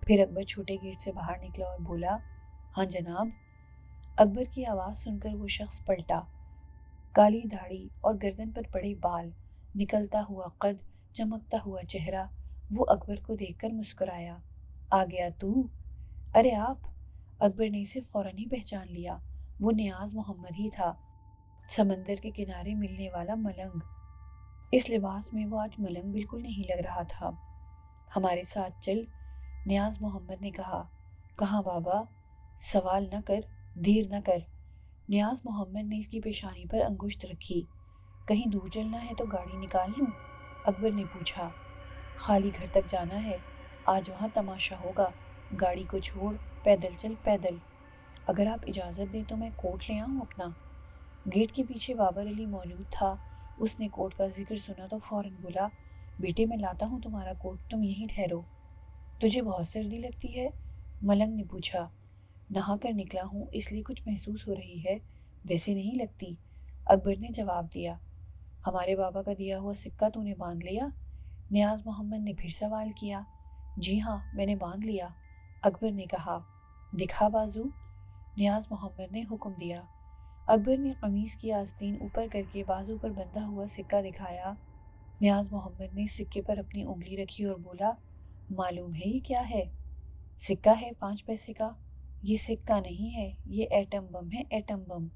پھر اکبر چھوٹے گیٹ سے باہر نکلا اور بولا، ہاں جناب۔ اکبر کی آواز سن کر وہ شخص پلٹا۔ کالی داڑھی اور گردن پر بڑے بال، نکلتا ہوا قد، چمکتا ہوا چہرہ، وہ اکبر کو دیکھ کر مسکرایا۔ آ گیا تو؟ ارے آپ! اکبر نے اسے فوراً ہی پہچان لیا۔ وہ نیاز محمد ہی تھا، سمندر کے کنارے ملنے والا ملنگ۔ اس لباس میں وہ آج ملنگ بالکل نہیں لگ رہا تھا۔ ہمارے ساتھ چل، نیاز محمد نے کہا۔ کہاں بابا؟ سوال نہ کر، دیر نہ کر۔ نیاز محمد نے اس کی پیشانی پر انگشت رکھی۔ کہیں دور چلنا ہے تو گاڑی نکال لوں؟ اکبر نے پوچھا۔ خالی گھر تک جانا ہے، آج وہاں تماشا ہوگا، گاڑی کو چھوڑ، پیدل چل پیدل۔ اگر آپ اجازت دیں تو میں کوٹ لے آؤں اپنا؟ گیٹ کے پیچھے بابر علی موجود تھا۔ اس نے کوٹ کا ذکر سنا تو فوراً بولا، بیٹے میں لاتا ہوں تمہارا کوٹ، تم یہیں ٹھہرو۔ تجھے بہت سردی لگتی ہے؟ ملنگ نے پوچھا۔ نہا کر نکلا ہوں اس لیے کچھ محسوس ہو رہی ہے، ویسے نہیں لگتی، اکبر نے جواب دیا۔ ہمارے بابا کا دیا ہوا سکہ تو نے باندھ لیا؟ نیاز محمد نے پھر سوال کیا۔ جی ہاں، میں نے باندھ لیا، اکبر نے کہا۔ دکھا بازو، نیاز محمد نے حکم دیا۔ اکبر نے قمیص کی آستین اوپر کر کے بازو پر بندھا ہوا سکہ دکھایا۔ نیاز محمد نے سکے پر اپنی انگلی رکھی اور بولا، معلوم ہے یہ کیا ہے؟ سکہ ہے 5 پیسے کا۔ یہ سکہ نہیں ہے، یہ ایٹم بم ہے، ایٹم بم۔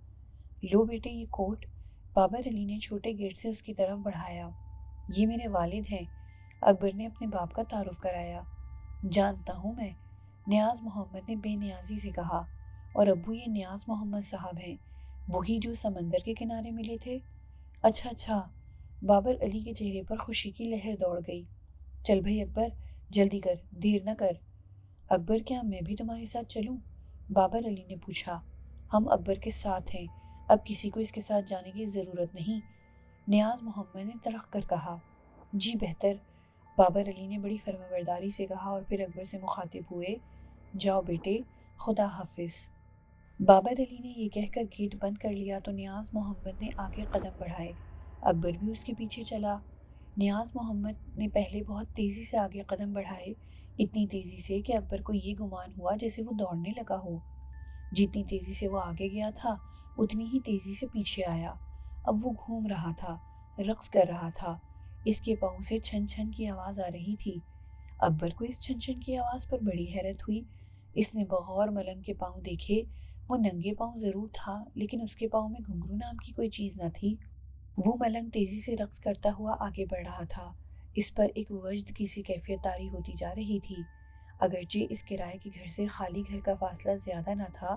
لو بیٹے یہ کوٹ، بابر علی نے چھوٹے گیٹ سے اس کی طرف بڑھایا۔ یہ میرے والد ہیں، اکبر نے اپنے باپ کا تعارف کرایا۔ جانتا ہوں میں، نیاز محمد نے بے نیازی سے کہا، اور ابو یہ نیاز محمد صاحب ہیں، وہی جو سمندر کے کنارے ملے تھے؟ اچھا اچھا، بابر علی کے چہرے پر خوشی کی لہر دوڑ گئی۔ چل بھائی اکبر، جلدی کر، دیر نہ کر۔ اکبر کیا میں بھی تمہارے ساتھ چلوں؟ بابر علی نے پوچھا۔ ہم اکبر کے ساتھ ہیں، اب کسی کو اس کے ساتھ جانے کی ضرورت نہیں، نیاز محمد نے تڑق کر کہا۔ جی بہتر، بابر علی نے بڑی فرمانبرداری سے کہا اور پھر اکبر سے مخاطب ہوئے، جاؤ بیٹے، خدا حافظ۔ بابر علی نے یہ کہہ کر گیٹ بند کر لیا تو نیاز محمد نے آگے قدم بڑھائے۔ اکبر بھی اس کے پیچھے چلا۔ نیاز محمد نے پہلے بہت تیزی سے آگے قدم بڑھائے، اتنی تیزی سے کہ اکبر کو یہ گمان ہوا جیسے وہ دوڑنے لگا ہو۔ جتنی تیزی سے وہ آگے گیا تھا، اتنی ہی تیزی سے پیچھے آیا۔ اب وہ گھوم رہا تھا، رقص کر رہا تھا۔ اس کے پاؤں سے چھن چھن کی آواز آ رہی تھی۔ اکبر کو اس چھن چھن کی آواز پر بڑی حیرت ہوئی۔ اس نے بغور ملنگ کے پاؤں دیکھے۔ وہ ننگے پاؤں ضرور تھا، لیکن اس کے پاؤں میں گھنگرو نام کی کوئی چیز نہ تھی۔ وہ ملنگ تیزی سے رقص کرتا ہوا آگے بڑھ رہا تھا۔ اس پر ایک وجد کی سی کیفیت طاری ہوتی جا رہی تھی۔ اگرچہ اس کرائے کے گھر سے خالی گھر کا فاصلہ زیادہ نہ تھا،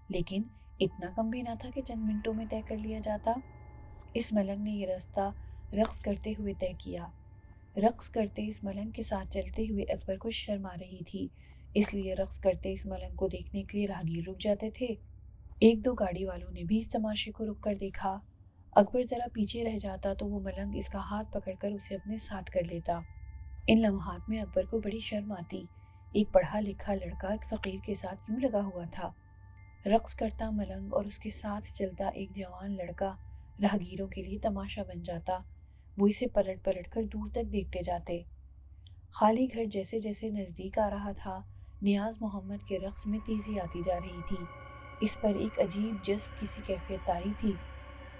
لیکن اتنا کم بھی نہ تھا کہ چند منٹوں میں طے کر لیا جاتا۔ اس ملنگ نے یہ راستہ رقص کرتے ہوئے طے کیا۔ رقص کرتے اس ملنگ کے ساتھ چلتے ہوئے اکبر کو شرم آ رہی تھی، اس لیے رقص کرتے اس ملنگ کو دیکھنے کے لیے راہگیر رک جاتے تھے۔ ایک دو گاڑی والوں نے بھی اس تماشے کو رک کر دیکھا۔ اکبر ذرا پیچھے رہ جاتا تو وہ ملنگ اس کا ہاتھ پکڑ کر اسے اپنے ساتھ کر لیتا۔ ان لمحات میں اکبر کو بڑی شرم آتی۔ ایک پڑھا لکھا لڑکا ایک فقیر کے ساتھ کیوں لگا ہوا تھا؟ رقص کرتا ملنگ اور اس کے ساتھ چلتا ایک جوان لڑکا راہگیروں کے لیے تماشا بن جاتا۔ وہ اسے پلٹ پلٹ کر دور تک دیکھتے جاتے۔ خالی گھر جیسے جیسے نزدیک آ رہا تھا، نیاز محمد کے رقص میں تیزی آتی جا رہی تھی۔ اس پر ایک عجیب جذب کی سی کیفیت طاری تھی۔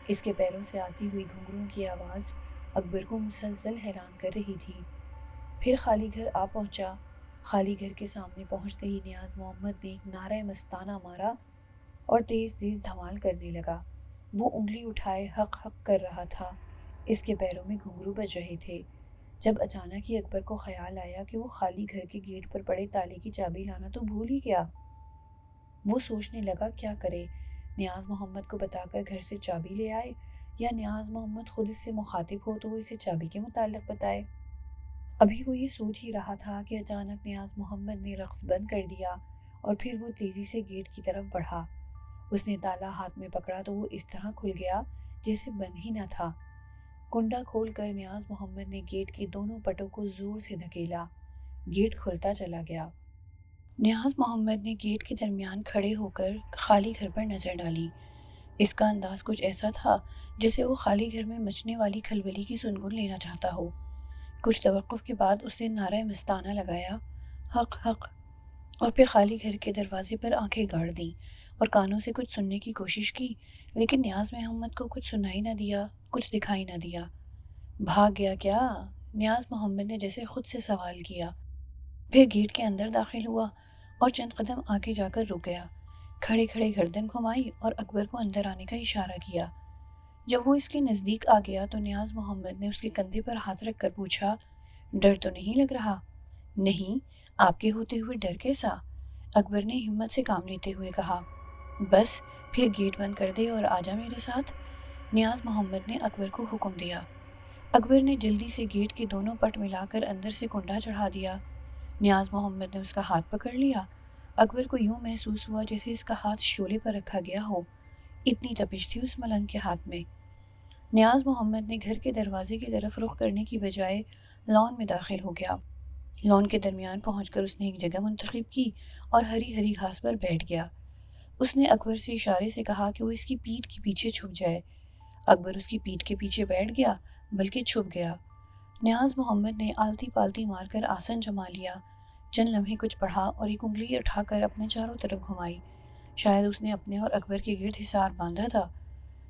اس کے پیروں سے آتی ہوئی گھنگروں کی آواز اکبر کو مسلسل حیران کر رہی تھی۔ پھر خالی گھر آ پہنچا۔ خالی گھر کے سامنے پہنچتے ہی نیاز محمد نے ایک نعرہ مستانہ مارا اور تیز تیز دھمال کرنے لگا۔ وہ انگلی اٹھائے حق حق کر رہا تھا۔ اس کے پیروں میں گھنگرو بج رہے تھے۔ جب اچانک ہی اکبر کو خیال آیا کہ وہ خالی گھر کے گیٹ پر پڑے تالے کی چابی لانا تو بھول ہی گیا۔ وہ سوچنے لگا کیا کرے، نیاز محمد کو بتا کر گھر سے چابی لے آئے، یا نیاز محمد خود اس سے مخاطب ہو تو وہ اسے چابی کے متعلق بتائے۔ ابھی وہ یہ سوچ ہی رہا تھا کہ اچانک نیاز محمد نے رقص بند کر دیا اور پھر وہ تیزی سے گیٹ کی طرف بڑھا۔ اس نے تالا ہاتھ میں پکڑا تو وہ اس طرح کھل گیا جیسے بند ہی نہ تھا۔ کنڈا کھول کر نیاز محمد نے گیٹ کے دونوں پٹوں کو زور سے دھکیلا۔ گیٹ کھلتا چلا گیا۔ نیاز محمد نے گیٹ کے درمیان کھڑے ہو کر خالی گھر پر نظر ڈالی۔ اس کا انداز کچھ ایسا تھا جیسے وہ خالی گھر میں مچنے والی کھلبلی کی سنگن لینا چاہتا ہو۔ کچھ توقف کے بعد اس نے نعرہ مستانہ لگایا، حق حق۔ اور پھر خالی گھر کے دروازے پر آنکھیں گاڑ دیں اور کانوں سے کچھ سننے کی کوشش کی، لیکن نیاز محمد کو کچھ سنائی نہ دیا، کچھ دکھائی نہ دیا۔ بھاگ گیا کیا؟ نیاز محمد نے جیسے خود سے سوال کیا، پھر گیٹ کے اندر داخل ہوا اور چند قدم آگے جا کر رک گیا۔ کھڑے کھڑے گردن گھمائی اور اکبر کو اندر آنے کا اشارہ کیا۔ جب وہ اس کے نزدیک آ گیا تو نیاز محمد نے اس کے کندھے پر ہاتھ رکھ کر پوچھا، ڈر تو نہیں لگ رہا؟ نہیں، آپ کے ہوتے ہوئے ڈر کیسا؟ اکبر نے ہمت سے کام لیتے ہوئے کہا۔ بس پھر گیٹ بند کر دے اور آجا میرے ساتھ، نیاز محمد نے اکبر کو حکم دیا۔ اکبر نے جلدی سے گیٹ کے دونوں پٹ ملا کر اندر سے کنڈا چڑھا دیا۔ نیاز محمد نے اس کا ہاتھ پکڑ لیا۔ اکبر کو یوں محسوس ہوا جیسے اس کا ہاتھ شعلے پر رکھا گیا ہو، اتنی تپش تھی اس ملنگ کے ہاتھ میں۔ نیاز محمد نے گھر کے دروازے کی طرف رخ کرنے کی بجائے لان میں داخل ہو گیا۔ لان کے درمیان پہنچ کر اس نے ایک جگہ منتخب کی اور ہری ہری گھاس پر بیٹھ گیا۔ اس نے اکبر سے اشارے سے کہا کہ وہ اس کی پیٹھ کے پیچھے چھپ جائے۔ اکبر اس کی پیٹھ کے پیچھے بیٹھ گیا، بلکہ چھپ گیا۔ نیاز محمد نے آلتی پالتی مار کر آسن جما لیا، چند لمحے کچھ پڑھا اور ایک انگلی اٹھا کر اپنے چاروں طرف گھمائی۔ شاید اس نے اپنے اور اکبر کے گرد حصار باندھا تھا۔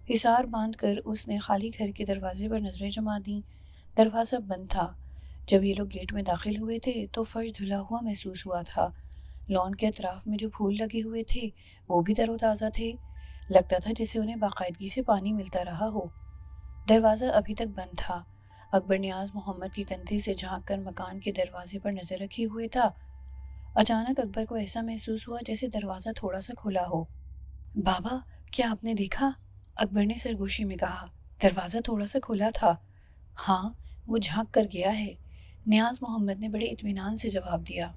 حصار باندھ کر اس نے خالی گھر کے دروازے پر نظریں جما دیں۔ دروازہ بند تھا۔ جب یہ لوگ گیٹ میں داخل ہوئے تھے تو فرش دھلا ہوا محسوس ہوا تھا۔ لان کے اطراف میں جو پھول لگے ہوئے تھے وہ بھی تر و تازہ تھے، لگتا تھا جیسے انہیں باقاعدگی سے پانی ملتا رہا ہو۔ دروازہ ابھی تک بند تھا۔ اکبر نیاز محمد کے کندھے سے جھانک کر مکان کے دروازے پر نظر رکھے ہوئے تھا۔ اچانک اکبر کو ایسا محسوس ہوا جیسے دروازہ تھوڑا سا کھلا ہو۔ بابا، کیا آپ نے دیکھا؟ اکبر نے سرگوشی میں کہا۔ دروازہ تھوڑا سا کھلا تھا۔ ہاں، وہ جھانک کر گیا ہے، نیاز محمد نے بڑے اطمینان سے جواب دیا۔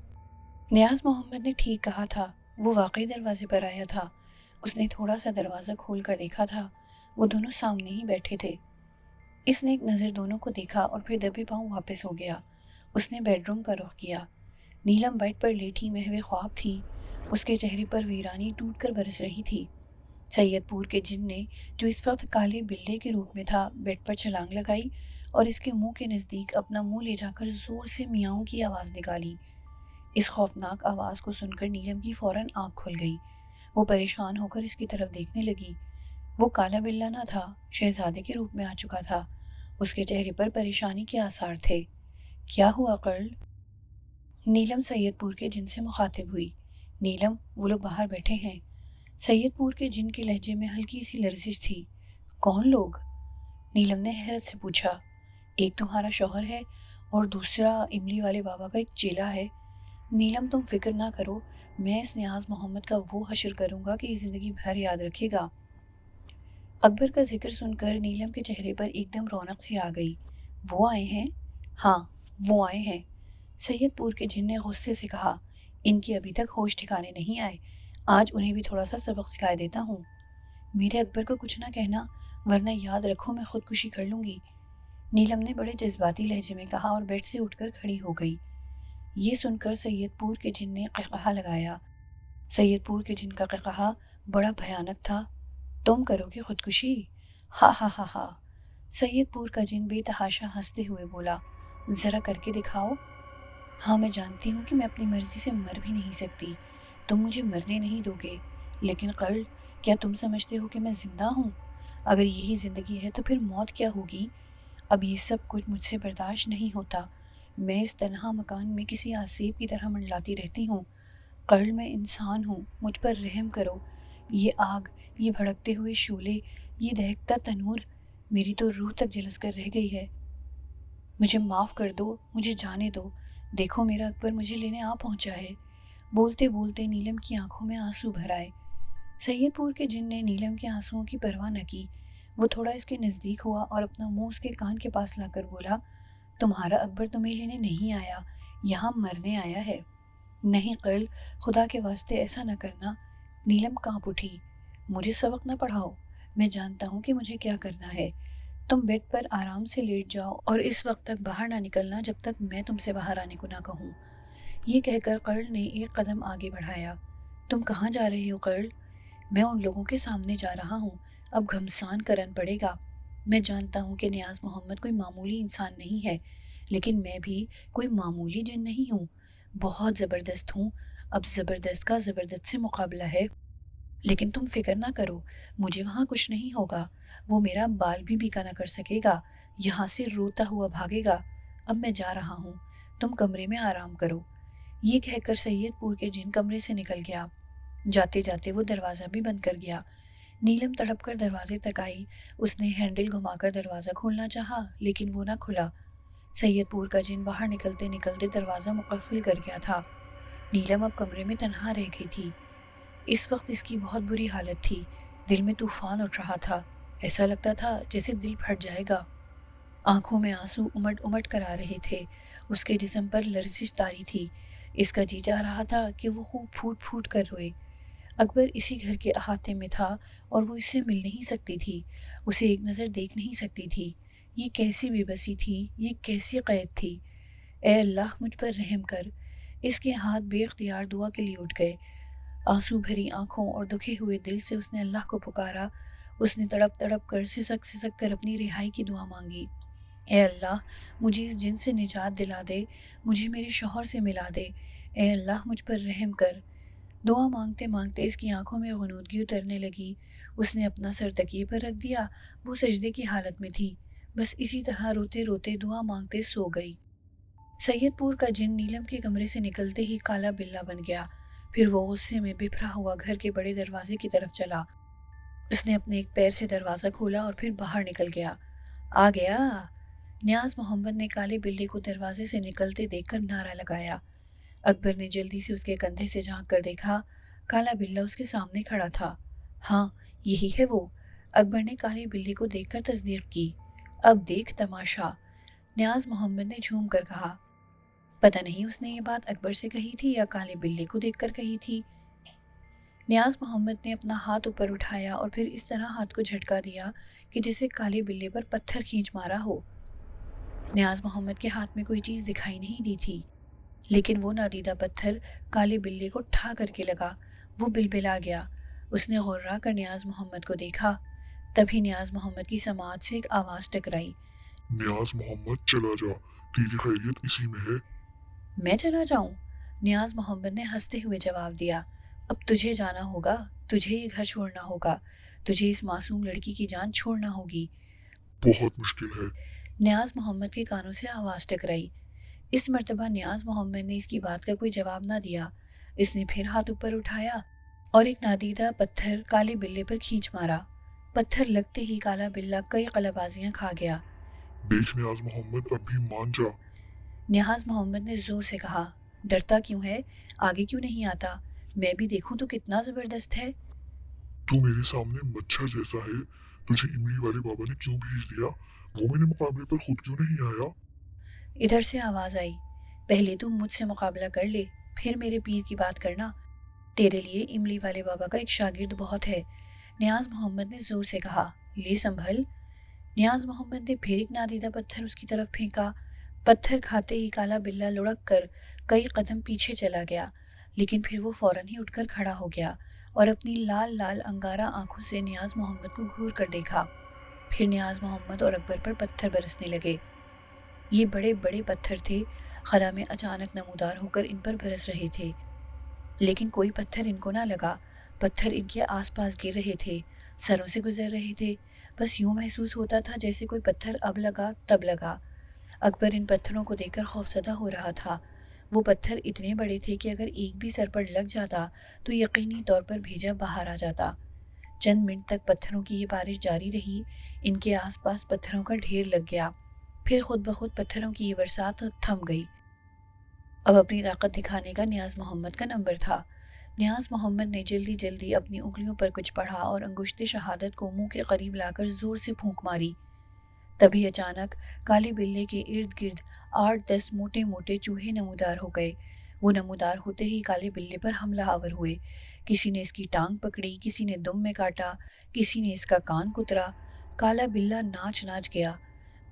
نیاز محمد نے ٹھیک کہا تھا، وہ واقعی دروازے پر آیا تھا۔ اس نے تھوڑا سا دروازہ کھول کر دیکھا تھا، وہ دونوں سامنے ہی بیٹھے تھے۔ اس نے ایک نظر دونوں کو دیکھا اور پھر دبے پاؤں واپس ہو گیا۔ اس نے بیڈ روم کا رخ کیا۔ نیلم بیڈ پر لیٹی محو خواب تھی، اس کے چہرے پر ویرانی ٹوٹ کر برس رہی تھی۔ سید پور کے جن نے، جو اس وقت کالے بلے کے روپ میں تھا، بیڈ پر چھلانگ لگائی اور اس کے منہ کے نزدیک اپنا منہ لے جا کر زور سے میاؤں کی آواز نکالی۔ اس خوفناک آواز کو سن کر نیلم کی فوراً آنکھ کھل گئی۔ وہ پریشان ہو کر اس کی طرف دیکھنے لگی۔ وہ کالا بلہ نہ تھا، شہزادے کے روپ میں آ چکا تھا۔ اس کے چہرے پر پریشانی کے آثار تھے۔ کیا ہوا کرل؟ نیلم سید پور کے جن سے مخاطب ہوئی۔ نیلم، وہ لوگ باہر بیٹھے ہیں۔ سید پور کے جن کے لہجے میں ہلکی سی لرزش تھی۔ کون لوگ؟ نیلم نے حیرت سے پوچھا۔ ایک تمہارا شوہر ہے اور دوسرا املی والے بابا کا ایک چیلا ہے۔ نیلم، تم فکر نہ کرو، میں اس نیاز محمد کا وہ حشر کروں گا کہ یہ زندگی بھر یاد رکھے گا۔ اکبر کا ذکر سن کر نیلم کے چہرے پر ایک دم رونق سی آ گئی۔ وہ آئے ہیں؟ ہاں، وہ آئے ہیں، سید پور کے جن نے غصے سے کہا۔ ان کی ابھی تک ہوش ٹھکانے نہیں آئے، آج انہیں بھی تھوڑا سا سبق سکھا دیتا ہوں۔ میرے اکبر کو کچھ نہ کہنا، ورنہ یاد رکھو میں خودکشی کر لوں گی، نیلم نے بڑے جذباتی لہجے میں کہا اور بیڈ سے اٹھ کر کھڑی ہو گئی۔ یہ سن کر سید پور کے جن نے قہقہا لگایا۔ سید پور کے جن کا قہقہا بڑا بھیانک تھا۔ تم کرو گے خودکشی؟ ہا ہا ہا ہا، سید پور کا جن بے تحاشا ہنستے ہوئے بولا۔ ذرا کر کے دکھاؤ۔ ہاں، میں جانتی ہوں کہ میں اپنی مرضی سے مر بھی نہیں سکتی، تم مجھے مرنے نہیں دو گے، لیکن قرل، کیا تم سمجھتے ہو کہ میں زندہ ہوں؟ اگر یہی زندگی ہے تو پھر موت کیا ہوگی؟ اب یہ سب کچھ مجھ سے برداشت نہیں ہوتا۔ میں اس تنہا مکان میں کسی آسیب کی طرح منڈلاتی رہتی ہوں۔ قرل، میں انسان ہوں، مجھ پر رحم کرو۔ یہ آگ، یہ بھڑکتے ہوئے شعلے، یہ دہکتا تنور، میری تو روح تک جلس کر رہ گئی ہے۔ مجھے معاف کر دو، مجھے جانے دو، دیکھو میرا اکبر مجھے لینے آ پہنچا ہے۔ بولتے بولتے نیلم کی آنکھوں میں آنسو بھر آئے۔ سید پور کے جن نے نیلم کے آنسوؤں کی پرواہ نہ کی۔ وہ تھوڑا اس کے نزدیک ہوا اور اپنا منہ اس کے کان کے پاس لا کر بولا، تمہارا اکبر تمہیں لینے نہیں آیا، یہاں مرنے آیا ہے۔ نہیں قرل، خدا کے واسطے ایسا نہ کرنا۔ نیلم کانپ اٹھی۔ مجھے سبق نہ پڑھاؤ، میں جانتا ہوں کہ مجھے کیا کرنا ہے۔ تم بیڈ پر آرام سے لیٹ جاؤ اور اس وقت تک باہر نہ نکلنا جب تک میں تم سے باہر آنے کو نہ کہوں۔ یہ کہہ کر قرل نے ایک قدم آگے بڑھایا۔ تم کہاں جا رہے ہو قرل؟ میں ان لوگوں کے سامنے جا رہا ہوں، اب گھمسان کرن پڑے گا۔ میں جانتا ہوں کہ نیاز محمد کوئی معمولی انسان نہیں ہے، لیکن میں بھی کوئی معمولی جن نہیں ہوں، بہت زبردست ہوں، اب زبردست کا زبردست سے مقابلہ ہے، لیکن تم فکر نہ کرو، مجھے وہاں کچھ نہیں ہوگا، وہ میرا بال بھی بیکا نہ کر سکے گا، یہاں سے روتا ہوا بھاگے گا۔ اب میں جا رہا ہوں، تم کمرے میں آرام کرو۔ یہ کہہ کر سید پور کے جن کمرے سے نکل گیا۔ جاتے جاتے وہ دروازہ بھی بند کر گیا۔ نیلم تڑپ کر دروازے تک آئی، اس نے ہینڈل گھما کر دروازہ کھولنا چاہا لیکن وہ نہ کھلا۔ سید پور کا جن باہر نکلتے نکلتے دروازہ مقفل کر گیا تھا۔ نیلم اب کمرے میں تنہا رہ گئی تھی۔ اس وقت اس کی بہت بری حالت تھی، دل میں طوفان اٹھ رہا تھا، ایسا لگتا تھا جیسے دل پھٹ جائے گا۔ آنکھوں میں آنسو امٹ امٹ کر آ رہے تھے، اس کے جسم پر لرزش طاری تھی، اس کا جی چاہ رہا تھا کہ وہ خوب پھوٹ پھوٹ کر روئے۔ اکبر اسی گھر کے احاطے میں تھا اور وہ اس سے مل نہیں سکتی تھی، اسے ایک نظر دیکھ نہیں سکتی تھی۔ یہ کیسی بے بسی تھی، یہ کیسی قید تھی۔ اے اللہ مجھ پر رحم کر۔ اس کے ہاتھ بے اختیار دعا کے لیے اٹھ گئے۔ آنسو بھری آنکھوں اور دکھے ہوئے دل سے اس نے اللہ کو پکارا۔ اس نے تڑپ تڑپ کر سسک کر اپنی رہائی کی دعا مانگی۔ اے اللہ مجھے اس جن سے نجات دلا دے، مجھے میرے شوہر سے ملا دے، اے اللہ مجھ پر رحم کر۔ دعا مانگتے مانگتے اس کی آنکھوں میں غنودگی اترنے لگی، اس نے اپنا سر تکیے پر رکھ دیا، وہ سجدے کی حالت میں تھی، بس اسی طرح روتے روتے دعا مانگتے سو گئی۔ سید پور کا جن نیلم کے کمرے سے نکلتے ہی کالا بلہ بن گیا، پھر وہ غصے میں بپھرا ہوا گھر کے بڑے دروازے کی طرف چلا۔ اس نے اپنے ایک پیر سے دروازہ کھولا اور پھر باہر نکل گیا۔ آ گیا! نیاز محمد نے کالے بلے کو دروازے سے نکلتے دیکھ کر نعرہ لگایا۔ اکبر نے جلدی سے اس کے کندھے سے جھانک کر دیکھا، کالا بلہ اس کے سامنے کھڑا تھا۔ ہاں یہی ہے وہ۔ اکبر نے کالے بلے کو دیکھ کر تصدیق کی۔ اب دیکھ تماشا، نیاز محمد نے جھوم کر کہا۔ پتہ نہیں اس نے یہ بات اکبر سے کہی تھی یا کالے بلے کو دیکھ کر کہی تھی۔ نیاز محمد نے اپنا ہاتھ اوپر اٹھایا اور پھر اس طرح ہاتھ کو جھٹکا دیا کہ جیسے کالے بلے پر پتھر کھینچ مارا ہو۔ نیاز محمد کے ہاتھ میں کوئی چیز دکھائی نہیں دی تھی، لیکن وہ نادیدہ پتھر کالے بلے کو ٹھا کر کے لگا، وہ بلبلا گیا۔ اس نے غرا کر نیاز محمد کو دیکھا، تبھی نیاز محمد کی سماعت سے ایک آواز ٹکرائی۔ نیاز محمد چلا جا، تیری خیریت اسی میں ہے۔ میں چلا جاؤں؟ نیاز محمد نے ہنستے ہوئے جواب دیا، اب تجھے جانا ہوگا، تجھے یہ گھر چھوڑنا ہوگا، تجھے اس معصوم لڑکی کی جان چھوڑنا ہوگی۔ بہت مشکل ہے۔ نیاز محمد کے کانوں سے آواز ٹکرائی۔ اس مرتبہ نیاز محمد نے اس کی بات کا کوئی جواب نہ دیا۔ اس نے پھر ہاتھ اوپر اٹھایا اور ایک نادیدہ پتھر کالے بلے پر کھینچ مارا۔ پتھر لگتے ہی کالا بلہ کئی قلبازیاں کھا گیا۔ دیکھ نیاز محمد، اب بھی مان جا۔ نیاز محمد نے زور سے کہا، ڈرتا کیوں ہے؟ آگے کیوں نہیں آتا؟ میں بھی دیکھوں تو کتنا زبردست ہے۔ تو میرے سامنے مچھر جیسا ہے، تجھے املی والے بابا نے کیوں بھیج دیا؟ وہ میرے مقابلے پر خود کیوں نہیں آیا؟ ادھر سے آواز آئی، پہلے تم مجھ سے مقابلہ کر لے، پھر میرے پیر کی بات کرنا، تیرے لیے املی والے بابا کا ایک شاگرد بہت ہے۔ نیاز محمد نے زور سے کہا، لے سنبھل۔ نیاز محمد نے پھر ایک نادیدہ پتھر اس کی طرف پھینکا۔ پتھر کھاتے ہی کالا بلہ لڑک کر کئی قدم پیچھے چلا گیا، لیکن پھر وہ فوراً ہی اٹھ کر کھڑا ہو گیا اور اپنی لال لال انگارہ آنکھوں سے نیاز محمد کو گھور کر دیکھا۔ پھر نیاز محمد اور اکبر پر پتھر برسنے لگے۔ یہ بڑے بڑے پتھر تھے، خلا میں اچانک نمودار ہو کر ان پر برس رہے تھے، لیکن کوئی پتھر ان کو نہ لگا۔ پتھر ان کے آس پاس گر رہے تھے، سروں سے گزر رہے تھے، بس یوں محسوس ہوتا تھا جیسے کوئی پتھر اب لگا تب لگا۔ اکبر ان پتھروں کو دیکھ کر خوفزدہ ہو رہا تھا۔ وہ پتھر اتنے بڑے تھے کہ اگر ایک بھی سر پر لگ جاتا تو یقینی طور پر بھیجا باہر آ جاتا۔ چند منٹ تک پتھروں کی یہ بارش جاری رہی، ان کے آس پاس پتھروں کا ڈھیر لگ گیا، پھر خود بخود پتھروں کی یہ برسات تھم گئی۔ اب اپنی طاقت دکھانے کا نیاز محمد کا نمبر تھا۔ نیاز محمد نے جلدی جلدی اپنی انگلیوں پر کچھ پڑھا اور انگشت شہادت کو منہ کے قریب لا کر زور سے پھونک ماری۔ تبھی اچانک کالے بلے کے ارد گرد 8-10 موٹے موٹے چوہے نمودار ہو گئے۔ وہ نمودار ہوتے ہی کالے بلے پر حملہ آور ہوئے۔ کسی نے اس کی ٹانگ پکڑی، کسی نے دم میں کاٹا، کسی نے اس کا کان کترا۔ کالا بلہ ناچ ناچ گیا۔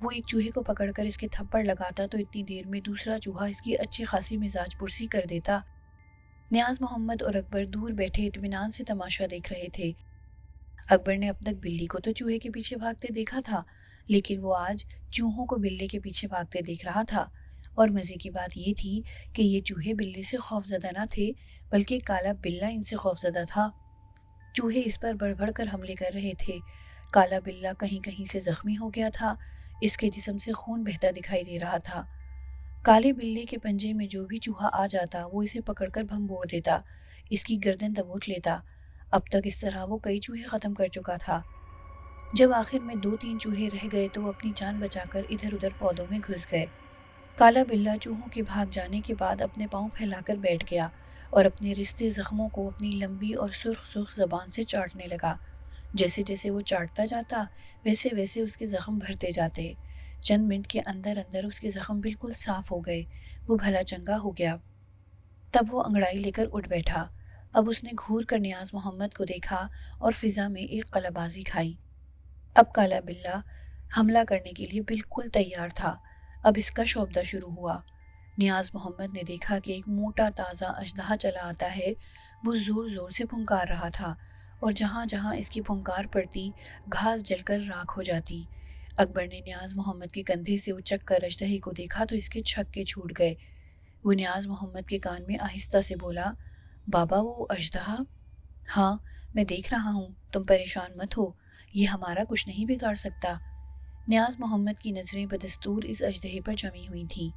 وہ ایک چوہے کو پکڑ کر اس کے تھپڑ لگاتا تو اتنی دیر میں دوسرا چوہا اس کی اچھی خاصی مزاج پرسی کر دیتا۔ نیاز محمد اور اکبر دور بیٹھے اطمینان سے تماشا دیکھ رہے تھے۔ اکبر نے اب تک بلی کو تو چوہے کے پیچھے بھاگتے دیکھا تھا، لیکن وہ آج چوہوں کو بلے کے پیچھے بھاگتے دیکھ رہا تھا، اور مزے کی بات یہ تھی کہ یہ چوہے بلے سے خوفزدہ نہ تھے بلکہ کالا بلہ ان سے خوفزدہ تھا۔ چوہے اس پر بڑھ بڑھ کر حملے کر رہے تھے۔ کالا بلہ کہیں کہیں سے زخمی ہو گیا تھا، اس کے جسم سے خون بہتا دکھائی دے رہا تھا۔ کالے بلے کے پنجے میں جو بھی چوہا آ جاتا وہ اسے پکڑ کر بھنبوڑ دیتا، اس کی گردن دبوچ لیتا۔ اب تک اس طرح وہ کئی چوہے ختم کر چکا تھا۔ جب آخر میں 2-3 چوہے رہ گئے تو وہ اپنی جان بچا کر ادھر ادھر پودوں میں گھس گئے۔ کالا بلہ چوہوں کے بھاگ جانے کے بعد اپنے پاؤں پھیلا کر بیٹھ گیا اور اپنے رشتے زخموں کو اپنی لمبی اور سرخ سرخ زبان سے چاٹنے لگا۔ جیسے جیسے وہ چاٹتا جاتا ویسے ویسے اس کے زخم بھرتے جاتے۔ چند منٹ کے اندر اندر اس کے زخم بالکل صاف ہو گئے، وہ بھلا چنگا ہو گیا۔ تب وہ انگڑائی لے کر اٹھ بیٹھا۔ اب اس نے گھور کر نیاز محمد کو دیکھا اور فضا میں ایک قلہ بازی کھائی۔ اب کالا بلہ حملہ کرنے کے لیے بالکل تیار تھا۔ اب اس کا شوبدہ شروع ہوا۔ نیاز محمد نے دیکھا کہ ایک موٹا تازہ اژدہا چلا آتا ہے، وہ زور زور سے پھنکار رہا تھا اور جہاں جہاں اس کی پھنکار پڑتی گھاس جل کر راکھ ہو جاتی۔ اکبر نے نیاز محمد کے کندھے سے اچک کر اژدہے کو دیکھا تو اس کے چھکے چھوٹ گئے۔ وہ نیاز محمد کے کان میں آہستہ سے بولا، بابا وہ اژدہا؟ ہاں میں دیکھ رہا ہوں، تم پریشان مت ہو، یہ ہمارا کچھ نہیں بگاڑ سکتا۔ نیاز محمد کی نظریں بدستور اس اژدہے پر جمی ہوئی تھیں۔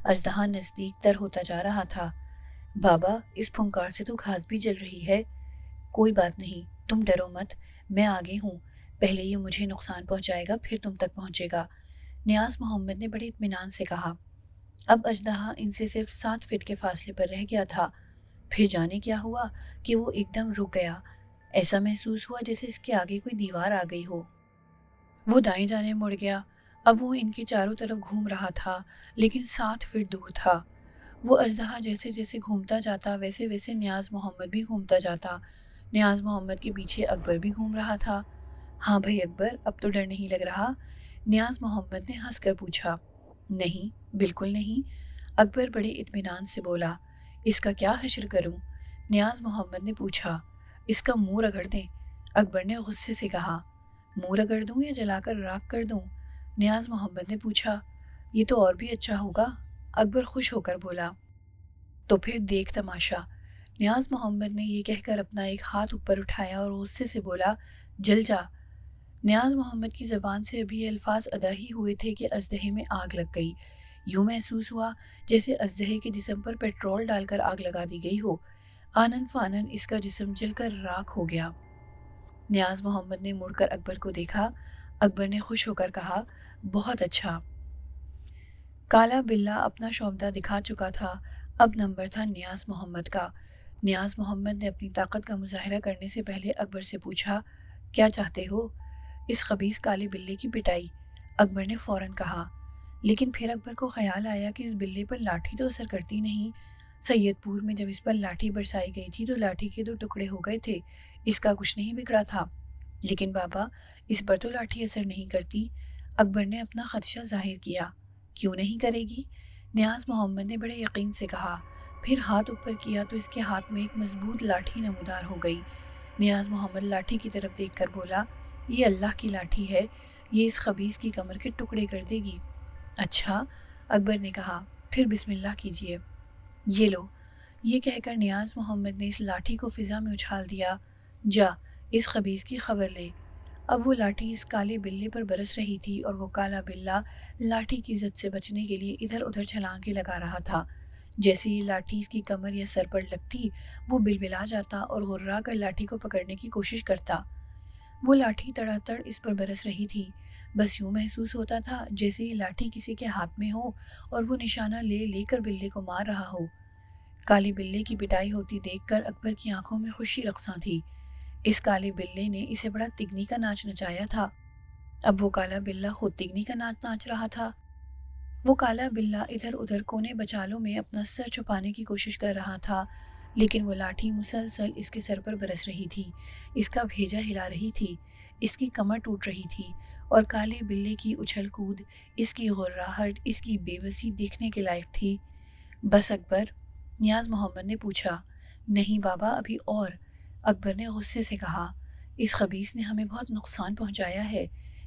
اژدہا نزدیک تر ہوتا جا رہا تھا۔ بابا اس پھنکار سے تو گھاس بھی جل رہی ہے۔ کوئی بات نہیں، تم ڈرو مت، میں آگے ہوں، پہلے یہ مجھے نقصان پہنچائے گا پھر تم تک پہنچے گا، نیاز محمد نے بڑے اطمینان سے کہا۔ اب اژدہا ان سے صرف 7 فٹ کے فاصلے پر رہ گیا تھا۔ پھر جانے کیا ہوا کہ وہ ایک دم رک گیا، ایسا محسوس ہوا جیسے اس کے آگے کوئی دیوار آ گئی ہو۔ وہ دائیں جانے مڑ گیا۔ اب وہ ان کے چاروں طرف گھوم رہا تھا لیکن 7 فٹ دور تھا۔ وہ اژدہا جیسے جیسے گھومتا جاتا ویسے ویسے نیاز محمد بھی گھومتا جاتا۔ نیاز محمد کے پیچھے اکبر بھی گھوم رہا تھا۔ ہاں بھائی اکبر، اب تو ڈر نہیں لگ رہا؟ نیاز محمد نے ہنس کر پوچھا۔ نہیں، بالکل نہیں، اکبر بڑے اطمینان سے بولا۔ اس کا کیا حشر کروں؟ نیاز محمد نے پوچھا۔ اس کا منہ رگڑ دیں، اکبر نے غصے سے کہا۔ منہ رگڑ دوں یا جلا کر راکھ کر دوں؟ نیاز محمد نے پوچھا۔ یہ تو اور بھی اچھا ہوگا، اکبر خوش ہو کر بولا۔ تو پھر دیکھ تماشا، نیاز محمد نے یہ کہہ کر اپنا ایک ہاتھ اوپر اٹھایا اور غصے سے بولا، جل جا۔ نیاز محمد کی زبان سے ابھی یہ الفاظ ادا ہی ہوئے تھے کہ اژدہے میں آگ لگ گئی۔ یوں محسوس ہوا جیسے اژدہے کے جسم پر پیٹرول ڈال کر آگ لگا دی گئی ہو۔ آنن فانن اس کا جسم جل کر راکھ ہو گیا۔ نیاز محمد نے مڑ کر اکبر کو دیکھا۔ اکبر نے خوش ہو کر کہا، بہت اچھا۔ کالا بلہ اپنا شوبدہ دکھا چکا تھا، اب نمبر تھا نیاز محمد کا۔ نیاز محمد نے اپنی طاقت کا مظاہرہ کرنے سے پہلے اکبر سے پوچھا، کیا چاہتے ہو؟ اس خبیث کالے بلے کی پٹائی، اکبر نے فوراً کہا۔ لیکن پھر اکبر کو خیال آیا کہ اس بلے پر لاٹھی تو اثر کرتی نہیں۔ سید پور میں جب اس پر لاٹھی برسائی گئی تھی تو لاٹھی کے 2 ٹکڑے ہو گئے تھے، اس کا کچھ نہیں بگڑا تھا۔ لیکن بابا اس پر تو لاٹھی اثر نہیں کرتی، اکبر نے اپنا خدشہ ظاہر کیا۔ کیوں نہیں کرے گی؟ نیاز محمد نے بڑے یقین سے کہا۔ پھر ہاتھ اوپر کیا تو اس کے ہاتھ میں ایک مضبوط لاٹھی نمودار ہو گئی۔ نیاز محمد لاٹھی کی طرف دیکھ کر بولا، یہ اللہ کی لاٹھی ہے، یہ اس خبیث کی کمر کے ٹکڑے کر دے گی۔ اچھا، اکبر نے کہا، پھر بسم اللہ کیجئے۔ یہ لو، یہ کہہ کر نیاز محمد نے اس لاٹھی کو فضا میں اچھال دیا۔ جا، اس خبیث کی خبر لے۔ اب وہ لاٹھی اس کالے بلے پر برس رہی تھی اور وہ کالا بلہ لاٹھی کی زد سے بچنے کے لیے ادھر ادھر چھلانگیں لگا رہا تھا۔ جیسے یہ لاٹھی اس کی کمر یا سر پر لگتی، وہ بلبلا جاتا اور غرا کر لاٹھی کو پکڑنے کی کوشش کرتا۔ وہ لاٹھی تڑا تڑ اس پر برس رہی تھی، بس یوں محسوس ہوتا تھا جیسے یہ لاٹھی کسی کے ہاتھ میں ہو اور وہ نشانہ لے لے کر بلے کو مار رہا ہو۔ کالے بلے کی پٹائی ہوتی دیکھ کر اکبر کی آنکھوں میں خوشی رقصاں تھی۔ اس کالے بلے نے اسے بڑا تگنی کا ناچ نچایا تھا۔ اب وہ کالا بلہ خود تگنی کا ناچ ناچ رہا تھا۔ وہ کالا بلہ ادھر ادھر کونے بچالوں میں اپنا سر چھپانے کی کوشش کر رہا تھا، لیکن وہ لاٹھی مسلسل اس کے سر پر برس رہی تھی، اس کا بھیجا ہلا رہی تھی، اس کی کمر ٹوٹ رہی تھی اور کالے بلے کی اچھل کود، اس کی غراہٹ، اس کی بے بسی دیکھنے کے لائق تھی۔ بس اکبر، نیاز محمد نے پوچھا۔ نہیں بابا، ابھی اور، اکبر نے غصے سے کہا۔ اس خبیث نے ہمیں بہت نقصان پہنچایا ہے،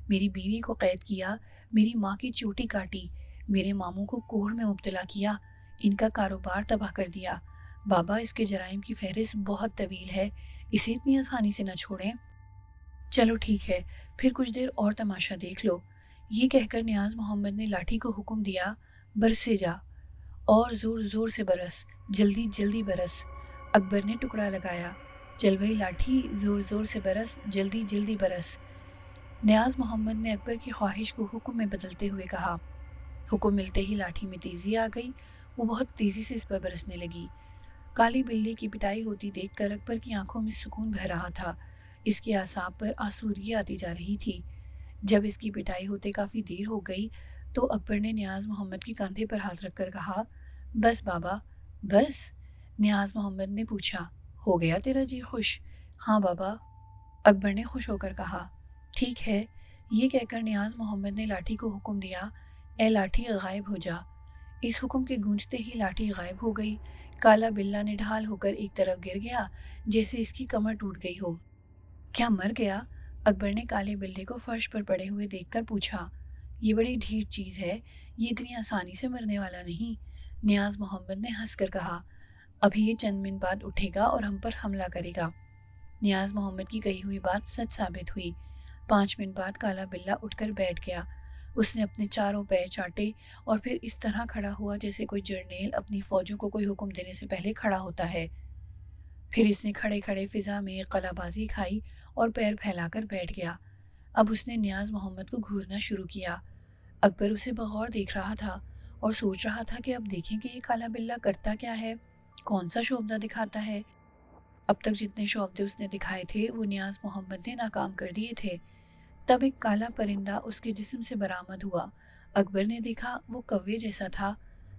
میری بیوی کو قید کیا، میری ماں کی چوٹی کاٹی، میرے ماموں کو کوڑ میں مبتلا کیا، ان کا کاروبار تباہ کر دیا۔ بابا اس کے جرائم کی فہرست بہت طویل ہے، اسے اتنی آسانی سے نہ چھوڑیں۔ چلو ٹھیک ہے، پھر کچھ دیر اور تماشا دیکھ لو۔ یہ کہہ کر نیاز محمد نے لاٹھی کو حکم دیا، برسے جا، اور زور زور سے برس، جلدی جلدی برس۔ اکبر نے ٹکڑا لگایا، چل بھئی لاٹھی، زور زور سے برس، جلدی جلدی برس۔ نیاز محمد نے اکبر کی خواہش کو حکم میں بدلتے ہوئے کہا۔ حکم ملتے ہی لاٹھی میں تیزی آ گئی، وہ بہت تیزی سے اس پر برسنے لگی۔ کالی بلی کی پٹائی ہوتی دیکھ کر اکبر کی آنکھوں میں سکون بہہ رہا تھا، اس کے اعصاب پر آسودگی آتی جا رہی تھی۔ جب اس کی پٹائی ہوتے کافی دیر ہو گئی تو اکبر نے نیاز محمد کے کندھے پر ہاتھ رکھ کر کہا، بس بابا، بس؟ نیاز محمد نے پوچھا، ہو گیا تیرا جی خوش؟ ہاں بابا، اکبر نے خوش ہو کر کہا۔ ٹھیک ہے، یہ کہہ کر نیاز محمد نے لاٹھی کو حکم دیا، اے لاٹھی غائب ہو جا۔ اس حکم کے گونجتے ہی لاٹھی غائب ہو گئی۔ کالا بلہ نڈھال ہو کر ایک طرف گر گیا، جیسے اس کی کمر ٹوٹ گئی ہو۔ کیا مر گیا؟ اکبر نے کالے بلے کو فرش پر پڑے ہوئے دیکھ کر پوچھا۔ یہ بڑی ڈھیر چیز ہے، یہ اتنی آسانی سے مرنے والا نہیں۔ نیاز محمد نے ہنس کر کہا، ابھی یہ چند منٹ بعد اٹھے گا اور ہم پر حملہ کرے گا۔ نیاز محمد کی کہی ہوئی بات سچ ثابت ہوئی۔ 5 منٹ بعد کالا بلہ اٹھ کر بیٹھ گیا۔ اس نے اپنے چاروں پیر چاٹے اور پھر اس طرح کھڑا ہوا جیسے کوئی جرنیل اپنی فوجوں کو کوئی حکم دینے سے پہلے کھڑا ہوتا ہے۔ پھر اس نے کھڑے کھڑے فضا میں قلہ بازی کھائی اور پیر پھیلا کر بیٹھ گیا۔ اب اس نے نیاز محمد کو گھورنا شروع کیا۔ اکبر اسے بغور دیکھ رہا تھا اور سوچ رہا تھا کہ اب دیکھیں کہ یہ کالا بلہ کرتا کیا ہے، کون سا شعبدہ دکھاتا ہے۔ اب تک جتنے شعبدے اس نے دکھائے تھے وہ نیاز محمد نے ناکام کر دیے تھے۔ تب ایک کالا پرندہ اس کے جسم سے برآمد ہوا۔ اکبر نے دیکھا وہ کوے جیسا تھا،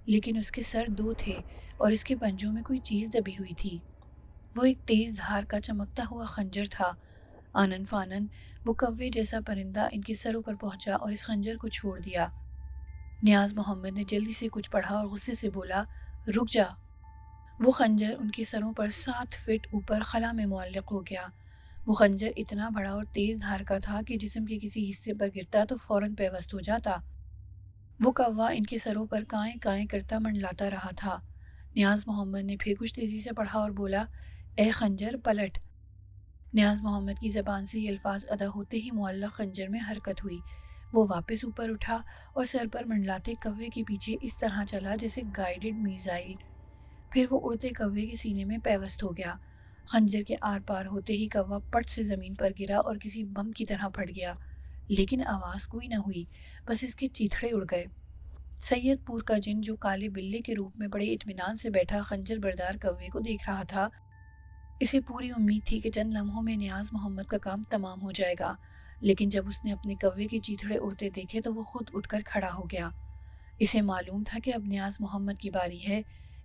لیکن اس کے سر 2 تھے اور اس کے پنجوں میں کوئی چیز دبی ہوئی تھی۔ وہ ایک تیز دھار کا چمکتا ہوا خنجر تھا۔ آنن فانن وہ کوے جیسا پرندہ ان کے سروں پر پہنچا اور اس خنجر کو چھوڑ دیا۔ نیاز محمد نے جلدی سے کچھ پڑھا اور غصے سے بولا، رک جا۔ وہ خنجر ان کے سروں پر 7 فٹ اوپر خلا میں معلق ہو گیا۔ وہ خنجر اتنا بڑا اور تیز دھار کا تھا کہ جسم کے کسی حصے پر گرتا تو فوراً پیوست ہو جاتا۔ وہ کوا ان کے سروں پر کائیں کائیں کرتا منڈلاتا رہا تھا۔ نیاز محمد نے پھر کچھ تیزی سے پڑھا اور بولا، اے خنجر پلٹ۔ نیاز محمد کی زبان سے یہ الفاظ ادا ہوتے ہی معلق خنجر میں حرکت ہوئی۔ وہ واپس اوپر اٹھا اور سر پر منڈلاتے کوے کے پیچھے اس طرح چلا جیسے گائیڈڈ میزائل۔ پھر وہ اڑتے کوے کے سینے میں پیوست ہو گیا۔ خنجر کے آر پار ہوتے ہی کوا پٹ سے زمین پر گرا اور کسی بم کی طرح پھٹ گیا، لیکن آواز کوئی نہ ہوئی، بس اس کے چیتھڑے اڑ گئے۔ سید پور کا جن جو کالے بلے کے روپ میں بڑے اطمینان سے بیٹھا خنجر بردار کوے کو دیکھ رہا تھا، اسے پوری امید تھی کہ چند لمحوں میں نیاز محمد کا کام تمام ہو جائے گا، لیکن جب اس نے اپنے کوے کے چیتھڑے اڑتے دیکھے تو وہ خود اٹھ کر کھڑا ہو گیا۔ اسے معلوم تھا کہ اب نیاز محمد کی باری ہے،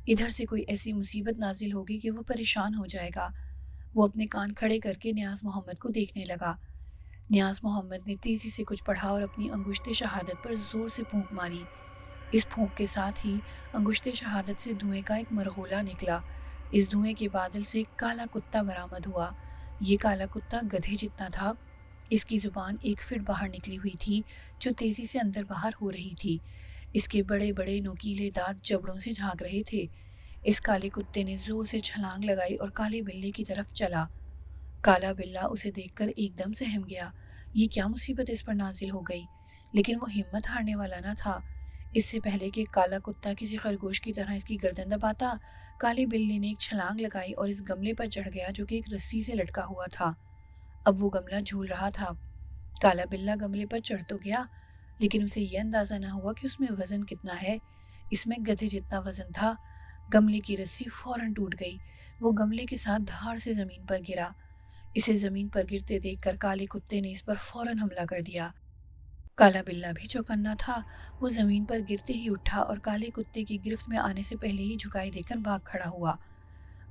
ادھر سے کوئی ایسی مصیبت نازل ہوگی کہ وہ پریشان ہو جائے گا۔ وہ اپنے کان کھڑے کر کے نیاز محمد کو دیکھنے لگا۔ نیاز محمد نے تیزی سے کچھ پڑھا اور اپنی انگشت شہادت پر زور سے پھونک ماری۔ اس پھونک کے ساتھ ہی انگشت شہادت سے دھوئیں کا ایک مرغولا نکلا۔ اس دھوئیں کے بادل سے ایک کالا کتا برآمد ہوا۔ یہ کالا کتا گدھے جتنا تھا۔ اس کی زبان 1 فٹ باہر نکلی ہوئی تھی جو تیزی سے اندر باہر ہو رہی تھی۔ اس کے بڑے بڑے نوکیلے دانت جبڑوں سے جھانک رہے تھے۔ اس کالے کتے نے زور سے چھلانگ لگائی اور کالے بلے کی طرف چلا۔ کالا بلہ اسے دیکھ کر ایک دم سہم گیا۔ یہ کیا مصیبت اس پر نازل ہو گئی؟ لیکن وہ ہمت ہارنے والا نہ تھا۔ اس سے پہلے کہ کالا کتا کسی خرگوش کی طرح اس کی گردن دباتا، کالے بلے نے ایک چھلانگ لگائی اور اس گملے پر چڑھ گیا جو کہ ایک رسی سے لٹکا ہوا تھا۔ اب وہ گملہ جھول رہا تھا۔ کالا بلہ گملے پر چڑھ تو گیا، لیکن اسے یہ اندازہ نہ ہوا کہ اس میں وزن کتنا ہے۔ اس میں گدھے جتنا وزن تھا۔ گملے کی رسی فوراً ٹوٹ گئی۔ وہ گملے کے ساتھ دھاڑ سے زمین پر گرا۔ اسے زمین پر گرتے دیکھ کر کالے کتے نے اس پر فوراً حملہ کر دیا۔ کالا بلہ بھی چوکنا تھا۔ وہ زمین پر گرتے ہی اٹھا اور کالے کتے کی گرفت میں آنے سے پہلے ہی جھکائی دے کر بھاگ کھڑا ہوا۔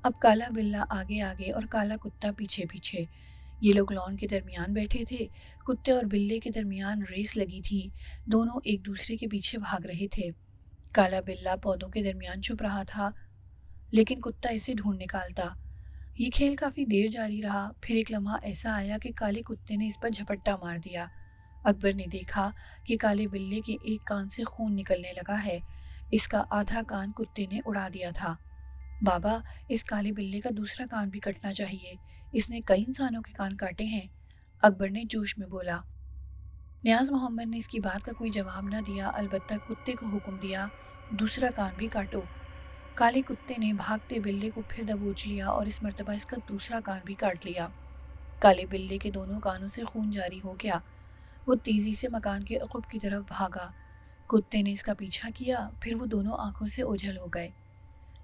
اب کالا بلہ آگے آگے اور کالا کتا پیچھے پیچھے۔ یہ لوگ لان کے درمیان بیٹھے تھے۔ کتے اور بلے کے درمیان ریس لگی تھی۔ دونوں ایک دوسرے کے پیچھے بھاگ رہے تھے۔ کالا بلہ پودوں کے درمیان چھپ رہا تھا، لیکن کتا اسے ڈھونڈ نکالتا۔ یہ کھیل کافی دیر جاری رہا۔ پھر ایک لمحہ ایسا آیا کہ کالے کتے نے اس پر جھپٹا مار دیا۔ اکبر نے دیکھا کہ کالے بلے کے ایک کان سے خون نکلنے لگا ہے، اس کا آدھا کان کتے نے اڑا دیا تھا۔ بابا، اس کالے بلے کا دوسرا کان بھی کٹنا چاہیے، اس نے کئی انسانوں کے کان کاٹے ہیں، اکبر نے جوش میں بولا۔ نیاز محمد نے اس کی بات کا کوئی جواب نہ دیا، البتہ کتے کو حکم دیا، دوسرا کان بھی کاٹو۔ کالے کتے نے بھاگتے بلے کو پھر دبوچ لیا اور اس مرتبہ اس کا دوسرا کان بھی کاٹ لیا۔ کالے بلے کے دونوں کانوں سے خون جاری ہو گیا، وہ تیزی سے مکان کے عقب کی طرف بھاگا۔ کتے نے اس کا پیچھا کیا، پھر وہ دونوں آنکھوں سے اوجھل ہو گئے۔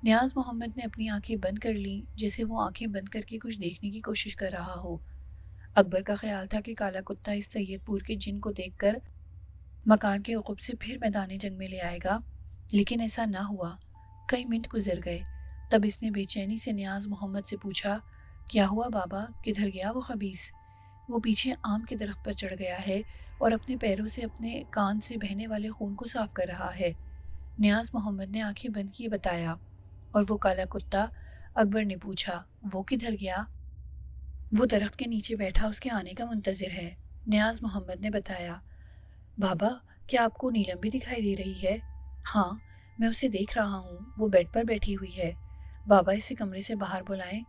نیاز محمد نے اپنی آنکھیں بند کر لیں، جیسے وہ آنکھیں بند کر کے کچھ دیکھنے کی کوشش کر رہا ہو۔ اکبر کا خیال تھا کہ کالا کتا اس سید پور کے جن کو دیکھ کر مکان کے عقب سے پھر میدان جنگ میں لے آئے گا، لیکن ایسا نہ ہوا۔ کئی منٹ گزر گئے، تب اس نے بے چینی سے نیاز محمد سے پوچھا، کیا ہوا بابا، کدھر گیا وہ خبیث؟ وہ پیچھے آم کے درخت پر چڑھ گیا ہے اور اپنے پیروں سے اپنے کان سے بہنے والے خون کو صاف کر رہا ہے، نیاز محمد نے آنکھیں بند کیے بتایا۔ اور وہ کالا کتا؟ اکبر نے پوچھا، وہ کدھر گیا؟ وہ درخت کے نیچے بیٹھا اس کے آنے کا منتظر ہے، نیاز محمد نے بتایا۔ بابا، کیا آپ کو نیلم بھی دکھائی دے رہی ہے؟ ہاں، میں اسے دیکھ رہا ہوں، وہ بیڈ پر بیٹھی ہوئی ہے۔ بابا، اسے کمرے سے باہر بلائیں۔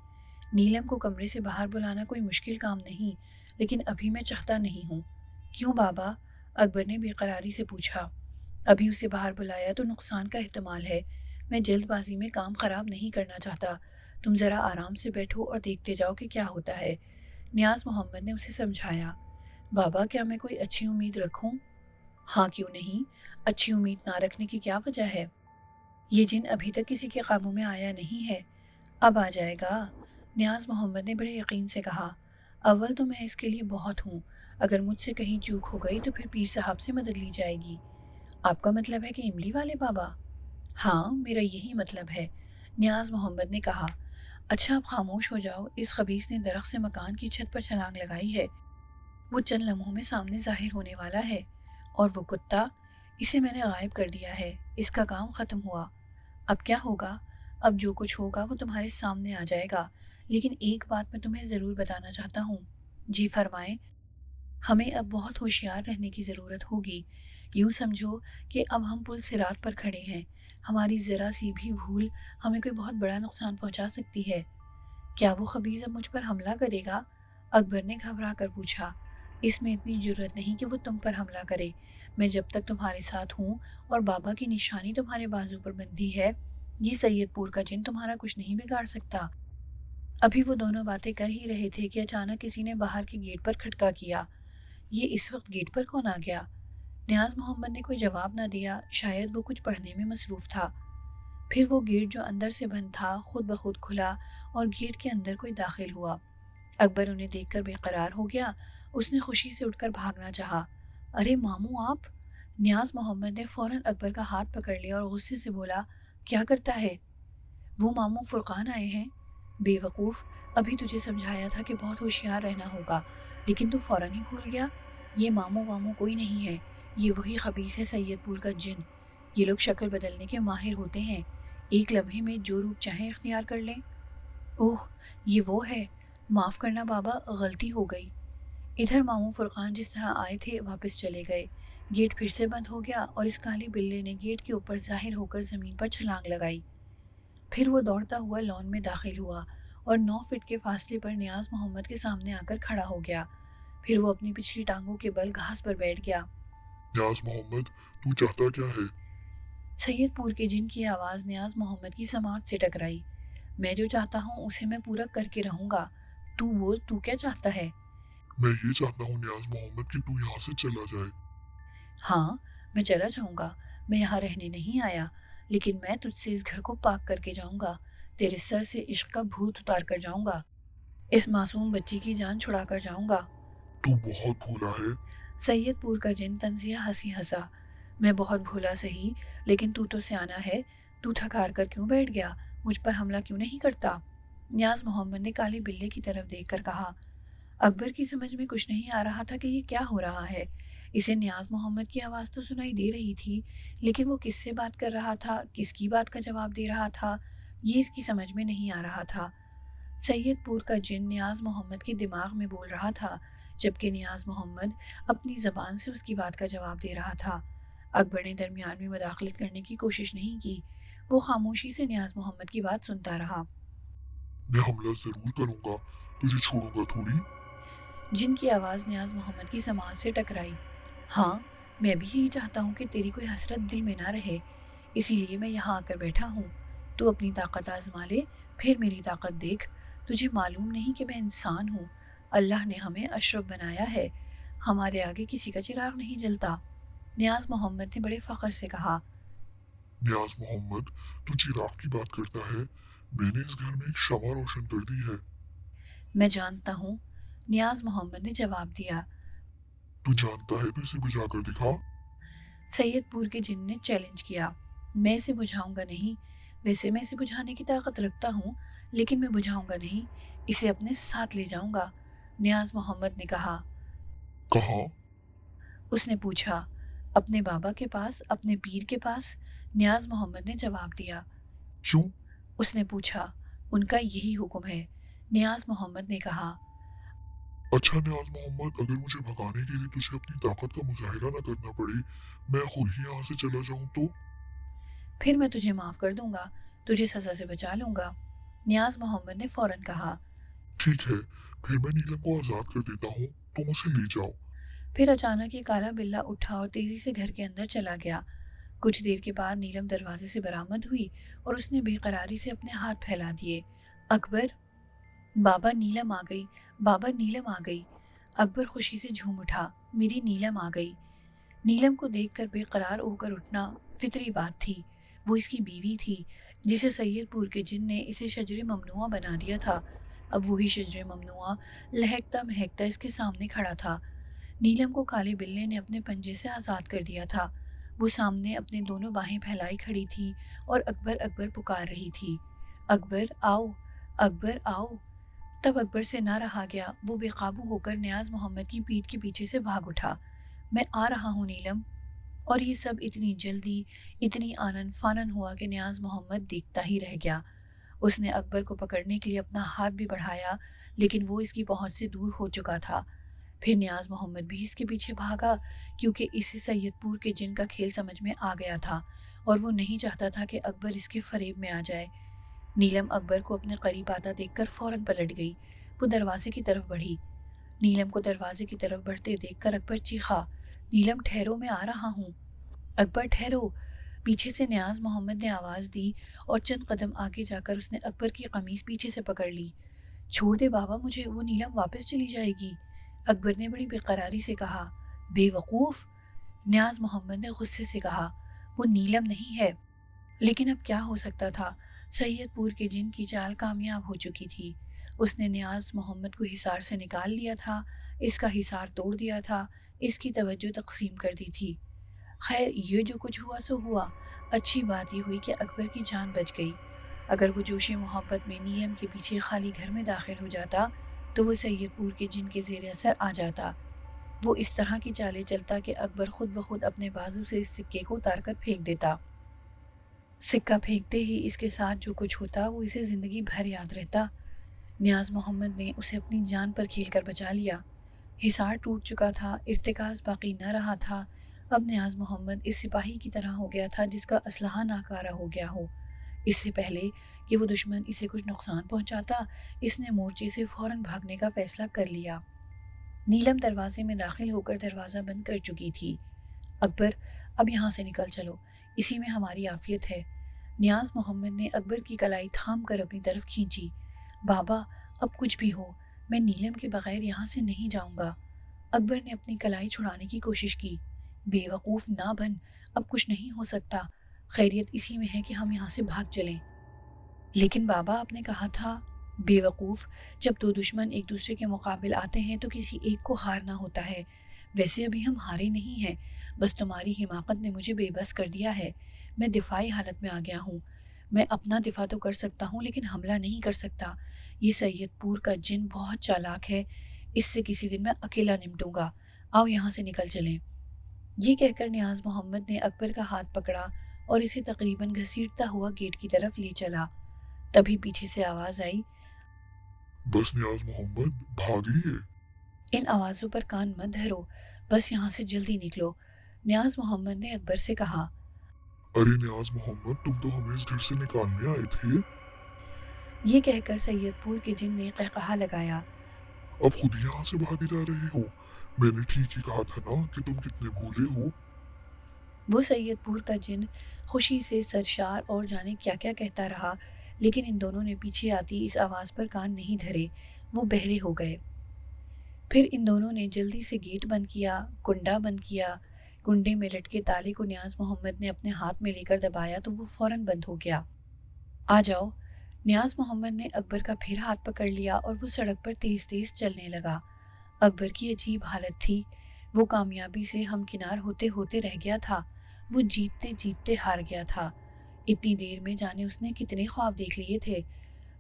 نیلم کو کمرے سے باہر بلانا کوئی مشکل کام نہیں، لیکن ابھی میں چاہتا نہیں ہوں۔ کیوں بابا؟ اکبر نے بے قراری سے پوچھا۔ ابھی اسے باہر بلایا تو نقصان کا احتمال ہے، میں جلد بازی میں کام خراب نہیں کرنا چاہتا، تم ذرا آرام سے بیٹھو اور دیکھتے جاؤ کہ کیا ہوتا ہے، نیاز محمد نے اسے سمجھایا۔ بابا، کیا میں کوئی اچھی امید رکھوں؟ ہاں، کیوں نہیں، اچھی امید نہ رکھنے کی کیا وجہ ہے؟ یہ جن ابھی تک کسی کے قابو میں آیا نہیں ہے، اب آ جائے گا، نیاز محمد نے بڑے یقین سے کہا۔ اول تو میں اس کے لیے بہت ہوں، اگر مجھ سے کہیں چوک ہو گئی تو پھر پیر صاحب سے مدد لی جائے گی۔ آپ کا مطلب ہے کہ املی والے بابا؟ ہاں، میرا یہی مطلب ہے، نیاز محمد نے کہا۔ اچھا، اب خاموش ہو جاؤ، اس خبیث نے درخت سے مکان کی چھت پر چھلانگ لگائی ہے، وہ چند لمحوں میں سامنے ظاہر ہونے والا ہے، اور وہ کتا، اسے میں نے غائب کر دیا ہے، اس کا کام ختم ہوا۔ اب کیا ہوگا؟ اب جو کچھ ہوگا وہ تمہارے سامنے آ جائے گا، لیکن ایک بات میں تمہیں ضرور بتانا چاہتا ہوں۔ جی فرمائیں۔ ہمیں اب بہت ہوشیار رہنے کی ضرورت ہوگی، یوں سمجھو کہ اب ہم پل صراط پر کھڑے ہیں، ہماری ذرا سی بھی بھول ہمیں کوئی بہت بڑا نقصان پہنچا سکتی ہے۔ کیا وہ خبیث اب مجھ پر حملہ کرے گا؟ اکبر نے گھبرا کر پوچھا۔ اس میں اتنی جرأت نہیں کہ وہ تم پر حملہ کرے، میں جب تک تمہارے ساتھ ہوں اور بابا کی نشانی تمہارے بازو پر بندھی ہے، یہ سید پور کا جن تمہارا کچھ نہیں بگاڑ سکتا۔ ابھی وہ دونوں باتیں کر ہی رہے تھے کہ اچانک کسی نے باہر کے گیٹ پر کھٹکا کیا۔ یہ اس وقت گیٹ پر کون آ گیا؟ نیاز محمد نے کوئی جواب نہ دیا، شاید وہ کچھ پڑھنے میں مصروف تھا۔ پھر وہ گیٹ جو اندر سے بند تھا خود بخود کھلا اور گیٹ کے اندر کوئی داخل ہوا۔ اکبر انہیں دیکھ کر بے قرار ہو گیا، اس نے خوشی سے اٹھ کر بھاگنا چاہا۔ ارے ماموں آپ! نیاز محمد نے فوراً اکبر کا ہاتھ پکڑ لیا اور غصے سے بولا، کیا کرتا ہے؟ وہ ماموں فرقان آئے ہیں۔ بے وقوف، ابھی تجھے سمجھایا تھا کہ بہت ہوشیار رہنا ہوگا، لیکن تو فوراً ہی بھول گیا۔ یہ ماموں واموں کوئی نہیں ہے، یہ وہی خبیث ہے سید پور کا جن، یہ لوگ شکل بدلنے کے ماہر ہوتے ہیں، ایک لمحے میں جو روپ چاہیں اختیار کر لیں۔ اوہ، یہ وہ ہے، معاف کرنا بابا، غلطی ہو گئی۔ ادھر ماموں فرقان جس طرح آئے تھے واپس چلے گئے، گیٹ پھر سے بند ہو گیا اور اس کالے بلے نے گیٹ کے اوپر ظاہر ہو کر زمین پر چھلانگ لگائی۔ پھر وہ دوڑتا ہوا لان میں داخل ہوا اور 9 فٹ کے فاصلے پر نیاز محمد کے سامنے آ کر کھڑا ہو گیا، پھر وہ اپنی پچھلی ٹانگوں کے بل گھاس پر بیٹھ گیا۔ نیاز محمد، تو چاہتا کیا ہے؟ سید پور کے جن کی آواز نیاز محمد کی سماعت سے ٹکرائی۔ میں جو چاہتا ہوں اسے میں پورا کر کے رہوں گا، تو بول، تو کیا چاہتا ہے؟ میں یہ چاہتا ہوں نیاز محمد کہ تو یہاں سے چلا جائے۔ ہاں، میں چلا جاؤں گا، میں یہاں رہنے نہیں آیا، لیکن میں تجھ سے اس گھر کو پاک کر کے جاؤں گا، تیرے سر سے عشق کا بھوت اتار کر جاؤں گا، اس معصوم بچی کی جان چھڑا کر جاؤں گا۔ تو بہت بھولا ہے۔ سید پور کا جن طنزیہ ہنسی ہنسا۔ میں بہت بھولا سہی، لیکن تو سیانہ ہے، تو تھکار کر کیوں بیٹھ گیا، مجھ پر حملہ کیوں نہیں کرتا؟ نیاز محمد نے کالے بلے کی طرف دیکھ کر کہا۔ اکبر کی سمجھ میں کچھ نہیں آ رہا تھا کہ یہ کیا ہو رہا ہے، اسے نیاز محمد کی آواز تو سنائی دے رہی تھی، لیکن وہ کس سے بات کر رہا تھا، کس کی بات کا جواب دے رہا تھا، یہ اس کی سمجھ میں نہیں آ رہا تھا۔ سید پور کا جن نیاز محمد کے دماغ میں بول رہا تھا جبکہ نیاز محمد اپنی زبان سے اس کی بات کا جواب دے رہا تھا۔ اکبر نے درمیان میں مداخلت کرنے کی کوشش نہیں کی، وہ خاموشی سے نیاز محمد کی بات سنتا رہا۔ میں حملہ ضرور کروں گا، تجھے چھوڑوں گا تھوڑی۔ جن کی آواز نیاز محمد کی سماعت سے ٹکرائی۔ ہاں، میں بھی یہی چاہتا ہوں کہ تیری کوئی حسرت دل میں نہ رہے، اسی لیے میں یہاں آ کر بیٹھا ہوں۔ تو اپنی طاقت آزما لے، پھر میری طاقت دیکھ۔ تجھے معلوم نہیں کہ میں انسان ہوں، اللہ نے ہمیں اشرف بنایا ہے، ہمارے آگے کسی کا چراغ نہیں جلتا۔ نیاز محمد نے بڑے فخر سے کہا۔ نیاز محمد، تو چراغ کی بات کرتا ہے، میں نے اس گھر میں ایک شمع روشن کر دی ہے۔ میں جانتا ہوں، نیاز محمد نے جواب دیا۔ تو جانتا ہے تو اسے بجھا کر دکھا۔ سید پور کے جن نے چیلنج کیا۔ میں اسے بجھاؤں گا نہیں، ویسے میں اسے بجھانے کی طاقت رکھتا ہوں، لیکن میں بجھاؤں گا نہیں، اسے اپنے ساتھ لے جاؤں گا، نیاز محمد نے کہا۔ کہاں؟ اس نے پوچھا۔ اپنے بابا کے پاس، اپنے پیر کے پاس، نیاز محمد نے جواب دیا۔ کیوں؟ اس نے پوچھا۔ ان کا یہی حکم ہے، نیاز محمد نے کہا۔ اچھا نیاز محمد، اگر مجھے بھگانے کے لیے تجھے اپنی طاقت کا مظاہرہ نہ کرنا پڑے، میں خود ہی یہاں سے چلا جاؤں تو؟ پھر میں تجھے معاف کر دوں گا، تجھے سزا سے بچا لوں گا، نیاز محمد نے فوراً کہا۔ ٹھیک ہے، پھر میں نیلم کو آزاد کر دیتا ہوں، تم اسے لے جاؤ۔ پھر اچانک یہ کالا بلہ اٹھا اور تیزی سے گھر کے اندر چلا گیا۔ کچھ دیر کے بعد نیلم دروازے سے برآمد ہوئی اور اس نے بے قراری سے اپنے ہاتھ پھیلا دیے۔ اکبر! بابا نیلم آ گئی، بابا نیلم آ گئی۔ اکبر خوشی سے جھوم اٹھا، میری نیلم آ گئی۔ نیلم کو دیکھ کر بے قرار ہو کر اٹھنا فطری بات تھی، وہ اس کی بیوی تھی جسے سید پور کے جن نے اسے شجر ممنوعہ بنا دیا تھا۔ اب وہی شجر ممنوعہ لہکتا مہکتا اس کے سامنے کھڑا تھا۔ نیلم کو کالے بلے نے اپنے پنجے سے آزاد کر دیا تھا، وہ سامنے اپنے دونوں باہیں پھیلائی کھڑی تھی اور اکبر اکبر پکار رہی تھی۔ اکبر آؤ، اکبر آؤ۔ تب اکبر سے نہ رہا گیا، وہ بے قابو ہو کر نیاز محمد کی پیٹھ کے پیچھے سے بھاگ اٹھا۔ میں آ رہا ہوں نیلم۔ اور یہ سب اتنی جلدی، اتنی آنن فانن ہوا کہ نیاز محمد دیکھتا ہی رہ گیا۔ اس نے اکبر کو پکڑنے کے لیے اپنا ہاتھ بھی بڑھایا، لیکن وہ اس کی پہنچ سے دور ہو چکا تھا۔ پھر نیاز محمد بھی اس کے پیچھے بھاگا، کیونکہ اسے سید پور کے جن کا کھیل سمجھ میں آ گیا تھا اور وہ نہیں چاہتا تھا کہ اکبر اس کے فریب میں آ جائے۔ نیلم اکبر کو اپنے قریب آتا دیکھ کر فوراً پلٹ گئی، وہ دروازے کی طرف بڑھی۔ نیلم کو دروازے کی طرف بڑھتے دیکھ کر اکبر چیخا، نیلم ٹھہرو، میں آ رہا ہوں۔ اکبر ٹھہرو، پیچھے سے نیاز محمد نے آواز دی اور چند قدم آگے جا کر اس نے اکبر کی قمیص پیچھے سے پکڑ لی۔ چھوڑ دے بابا مجھے، وہ نیلم واپس چلی جائے گی، اکبر نے بڑی بے قراری سے کہا۔ بے وقوف، نیاز محمد نے غصے سے کہا، وہ نیلم نہیں ہے۔ لیکن اب کیا ہو سکتا تھا، سید پور کے جن کی چال کامیاب ہو چکی تھی۔ اس نے نیاز محمد کو حصار سے نکال لیا تھا، اس کا حصار توڑ دیا تھا، اس کی توجہ تقسیم کر دی تھی۔ خیر، یہ جو کچھ ہوا سو ہوا، اچھی بات یہ ہوئی کہ اکبر کی جان بچ گئی۔ اگر وہ جوش محبت میں نیلم کے پیچھے خالی گھر میں داخل ہو جاتا تو وہ سید پور کے جن کے زیر اثر آ جاتا۔ وہ اس طرح کی چالیں چلتا کہ اکبر خود بخود اپنے بازو سے اس سکے کو اتار کر پھینک دیتا۔ سکہ پھینکتے ہی اس کے ساتھ جو کچھ ہوتا وہ اسے زندگی بھر یاد رہتا۔ نیاز محمد نے اسے اپنی جان پر کھیل کر بچا لیا۔ حصار ٹوٹ چکا تھا، ارتکاز باقی نہ رہا تھا۔ اب نیاز محمد اس سپاہی کی طرح ہو گیا تھا جس کا اسلحہ ناکارہ ہو گیا ہو۔ اس سے پہلے کہ وہ دشمن اسے کچھ نقصان پہنچاتا، اس نے مورچے سے فوراً بھاگنے کا فیصلہ کر لیا۔ نیلم دروازے میں داخل ہو کر دروازہ بند کر چکی تھی۔ اکبر، اب یہاں سے نکل چلو، اسی میں ہماری عافیت ہے۔ نیاز محمد نے اکبر کی کلائی تھام کر اپنی طرف کھینچی۔ بابا، اب کچھ بھی ہو، میں نیلم کے بغیر یہاں سے نہیں جاؤں گا۔ اکبر نے اپنی کلائی چھڑانے کی کوشش کی۔ بے وقوف نہ بن، اب کچھ نہیں ہو سکتا، خیریت اسی میں ہے کہ ہم یہاں سے بھاگ چلیں۔ لیکن بابا، آپ نے کہا تھا۔ بے وقوف، جب دو دشمن ایک دوسرے کے مقابل آتے ہیں تو کسی ایک کو ہارنا ہوتا ہے۔ ویسے ابھی ہم ہارے نہیں ہیں، بس تمہاری حماقت نے مجھے بے بس کر دیا ہے۔ میں دفاعی حالت میں آ گیا ہوں۔ میں اپنا دفاع تو کر سکتا ہوں لیکن حملہ نہیں کر سکتا۔ یہ سید پور کا جن بہت چالاک ہے، اس سے کسی دن میں اکیلا نمٹوں گا۔ آؤ یہاں سے نکل چلیں۔ یہ کہہ کر نیاز محمد نے اکبر کا ہاتھ پکڑا اور اسے تقریباً گھسیٹتا ہوا گیٹ کی طرف لے چلا۔ تبھی پیچھے سے آواز آئی، بس نیاز محمد، بھاگ لیے؟ ان آوازوں پر کان مت دھرو، بس یہاں سے جلدی نکلو، نیاز محمد نے اکبر سے کہا۔ ارے نیاز محمد، تم تو ہمیں اس گھر سے نکالنے آئے تھے، یہ کہہ کر سید پور کے جن نے قہقہا لگایا۔ اب خود یہاں سے بھاگے جا رہے ہو؟ میں نے ٹھیک ہی کہا تھا نا کہ تم کتنے بھولے ہو۔ وہ سید پور کا جن خوشی سے سرشار اور جانے کیا کیا کہتا رہا، لیکن ان دونوں نے پیچھے آتی اس آواز پر کان نہیں دھرے، وہ بہرے ہو گئے۔ پھر ان دونوں نے جلدی سے گیٹ بند کیا، کنڈا بند کیا۔ کنڈے میں لٹکے تالے کو نیاز محمد نے اپنے ہاتھ میں لے کر دبایا تو وہ فوراً بند ہو گیا۔ آ جاؤ، نیاز محمد نے اکبر کا پھر ہاتھ پکڑ لیا اور وہ سڑک پر تیز تیز چلنے لگا۔ اکبر کی عجیب حالت تھی، وہ کامیابی سے ہمکنار ہوتے ہوتے رہ گیا تھا، وہ جیتتے جیتتے ہار گیا تھا۔ اتنی دیر میں جانے اس نے کتنے خواب دیکھ لیے تھے۔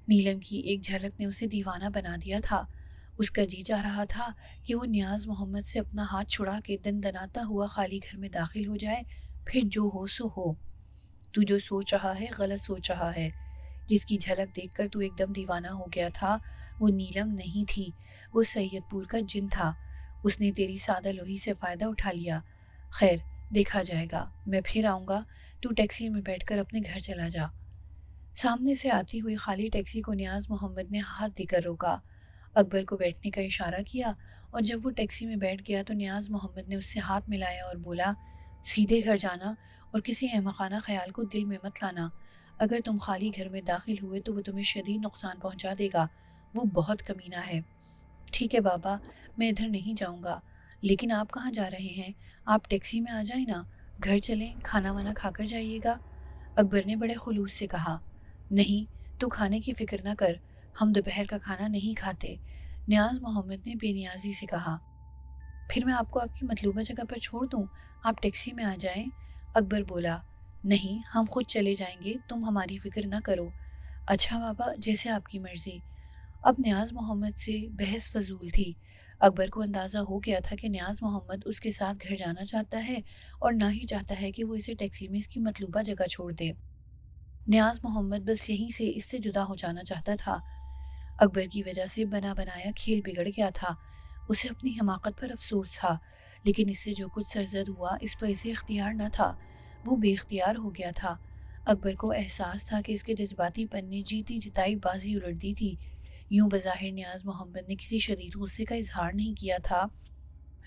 نیلم کی ایک جھلک نے اسے دیوانہ بنا دیا تھا۔ اس کا جی چاہ رہا تھا کہ وہ نیاز محمد سے اپنا ہاتھ چھڑا کے دندناتا ہوا خالی گھر میں داخل ہو جائے، پھر جو ہو سو ہو۔ تو جو سوچ رہا ہے غلط سوچ رہا ہے۔ جس کی جھلک دیکھ کر تو ایک دم دیوانہ ہو گیا تھا، وہ نیلم نہیں تھی، وہ سید پور کا جن تھا۔ اس نے تیری سادہ لوہی سے فائدہ اٹھا لیا۔ خیر، دیکھا جائے گا، میں پھر آؤں گا، تو ٹیکسی میں بیٹھ کر اپنے گھر چلا جا۔ سامنے سے آتی ہوئی خالی ٹیکسی کو نیاز محمد نے ہاتھ دے کر روکا، اکبر کو بیٹھنے کا اشارہ کیا، اور جب وہ ٹیکسی میں بیٹھ گیا تو نیاز محمد نے اس سے ہاتھ ملایا اور بولا، سیدھے گھر جانا اور کسی احمقانہ خیال کو دل میں مت لانا۔ اگر تم خالی گھر میں داخل ہوئے تو وہ تمہیں شدید نقصان پہنچا دے گا، وہ بہت کمینہ ہے۔ ٹھیک ہے بابا، میں ادھر نہیں جاؤں گا، لیکن آپ کہاں جا رہے ہیں؟ آپ ٹیکسی میں آ جائیں نا، گھر چلیں، کھانا وانا کھا کر جائیے گا۔ اکبر نے بڑے خلوص سے کہا۔ نہیں، تو کھانے کی فکر نہ کر، ہم دوپہر کا کھانا نہیں کھاتے، نیاز محمد نے بے نیازی سے کہا۔ پھر میں آپ کو آپ کی مطلوبہ جگہ پر چھوڑ دوں، آپ ٹیکسی میں آ جائیں۔ اکبر بولا، نہیں، ہم خود چلے جائیں گے، تم ہماری فکر نہ کرو۔ اچھا بابا، جیسے آپ کی مرضی۔ اب نیاز محمد سے بحث فضول تھی۔ اکبر کو اندازہ ہو گیا تھا کہ نیاز محمد اس کے ساتھ گھر جانا چاہتا ہے اور نہ ہی چاہتا ہے کہ وہ اسے ٹیکسی میں اس کی مطلوبہ جگہ چھوڑ دے۔ نیاز محمد بس یہیں سے اس سے جدا ہو جانا چاہتا تھا۔ اکبر کی وجہ سے بنا بنایا کھیل بگڑ گیا تھا۔ اسے اپنی حماقت پر افسوس تھا، لیکن اس سے جو کچھ سرزد ہوا اس پر اسے اختیار نہ تھا، وہ بے اختیار ہو گیا تھا۔ اکبر کو احساس تھا کہ اس کے جذباتی پن نے جیتی جتائی بازی الٹ دی تھی۔ یوں بظاہر نیاز محمد نے کسی شدید غصے کا اظہار نہیں کیا تھا،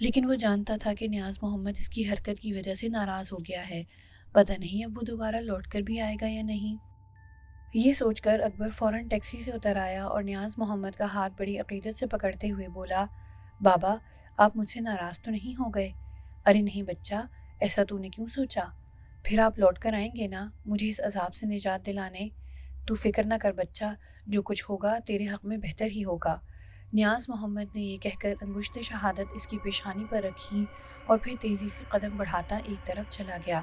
لیکن وہ جانتا تھا کہ نیاز محمد اس کی حرکت کی وجہ سے ناراض ہو گیا ہے۔ پتہ نہیں اب وہ دوبارہ لوٹ کر بھی آئے گا یا نہیں۔ یہ سوچ کر اکبر فوراً ٹیکسی سے اتر آیا اور نیاز محمد کا ہاتھ بڑی عقیدت سے پکڑتے ہوئے بولا، بابا، آپ مجھ سے ناراض تو نہیں ہو گئے؟ ارے نہیں بچہ، ایسا تو نے کیوں سوچا؟ پھر آپ لوٹ کر آئیں گے نا مجھے اس عذاب سے نجات دلانے؟ تو فکر نہ کر بچہ، جو کچھ ہوگا تیرے حق میں بہتر ہی ہوگا۔ نیاز محمد نے یہ کہہ کر انگشت شہادت اس کی پیشانی پر رکھی اور پھر تیزی سے قدم بڑھاتا ایک طرف چلا گیا۔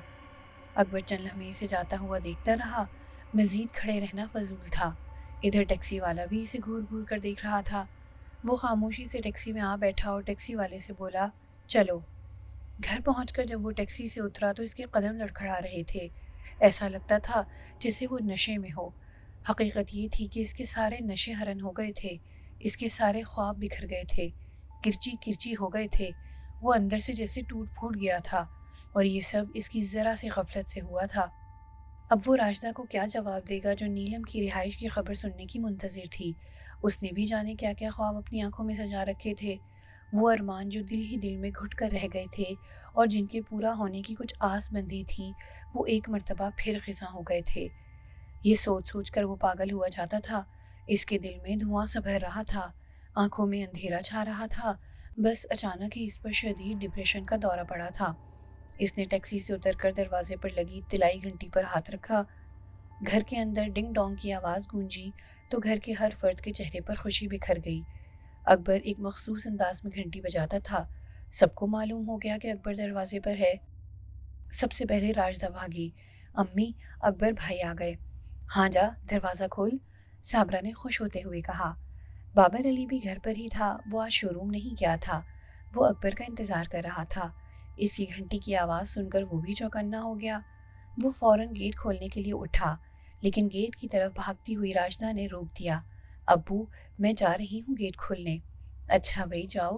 اکبر چند لمحے اسے جاتا ہوا دیکھتا رہا، مزید کھڑے رہنا فضول تھا۔ ادھر ٹیکسی والا بھی اسے گھور گھور کر دیکھ رہا تھا۔ وہ خاموشی سے ٹیکسی میں آ بیٹھا اور ٹیکسی والے سے بولا، چلو۔ گھر پہنچ کر جب وہ ٹیکسی سے اترا تو اس کے قدم لڑکھڑا رہے تھے، ایسا لگتا تھا جیسے وہ نشے میں ہو۔ حقیقت یہ تھی کہ اس کے سارے نشے حرن ہو گئے تھے، اس کے سارے خواب بکھر گئے تھے، کرچی کرچی ہو گئے تھے، وہ اندر سے جیسے ٹوٹ پھوٹ گیا تھا، اور یہ سب اس کی ذرا سی غفلت سے ہوا تھا۔ اب وہ راجدہ کو کیا جواب دے گا جو نیلم کی رہائش کی خبر سننے کی منتظر تھی؟ اس نے بھی جانے کیا کیا خواب اپنی آنکھوں میں سجا رکھے تھے، وہ ارمان جو دل ہی دل میں گھٹ کر رہ گئے تھے اور جن کے پورا ہونے کی کچھ آس بندھی تھی، وہ ایک مرتبہ پھر خزاں ہو گئے تھے۔ یہ سوچ سوچ کر وہ پاگل ہوا جاتا تھا، اس کے دل میں دھواں سا بھر رہا تھا، آنکھوں میں اندھیرا چھا رہا تھا، بس اچانک ہی اس پر شدید ڈپریشن کا دورہ پڑا تھا۔ اس نے ٹیکسی سے اتر کر دروازے پر لگی طلائی گھنٹی پر ہاتھ رکھا۔ گھر کے اندر ڈنگ ڈونگ کی آواز گونجی تو گھر کے ہر فرد کے چہرے پر خوشی بکھر گئی۔ اکبر ایک مخصوص انداز میں گھنٹی بجاتا تھا، سب کو معلوم ہو گیا کہ اکبر دروازے پر ہے۔ سب سے پہلے راجدہ بھاگی، امی، اکبر بھائی آ گئے۔ ہاں جا، دروازہ کھول، صابرہ نے خوش ہوتے ہوئے کہا۔ بابر علی بھی گھر پر ہی تھا، وہ آج شو روم نہیں گیا تھا، وہ اکبر کا انتظار کر رہا تھا۔ اس کی گھنٹی کی آواز سن کر وہ بھی چوکنا ہو گیا۔ وہ فوراً گیٹ کھولنے کے لیے اٹھا، لیکن گیٹ کی طرف بھاگتی ہوئی راجدہ نے روک دیا۔ ابو، میں جا رہی ہوں گیٹ کھولنے۔ اچھا بھائی جاؤ،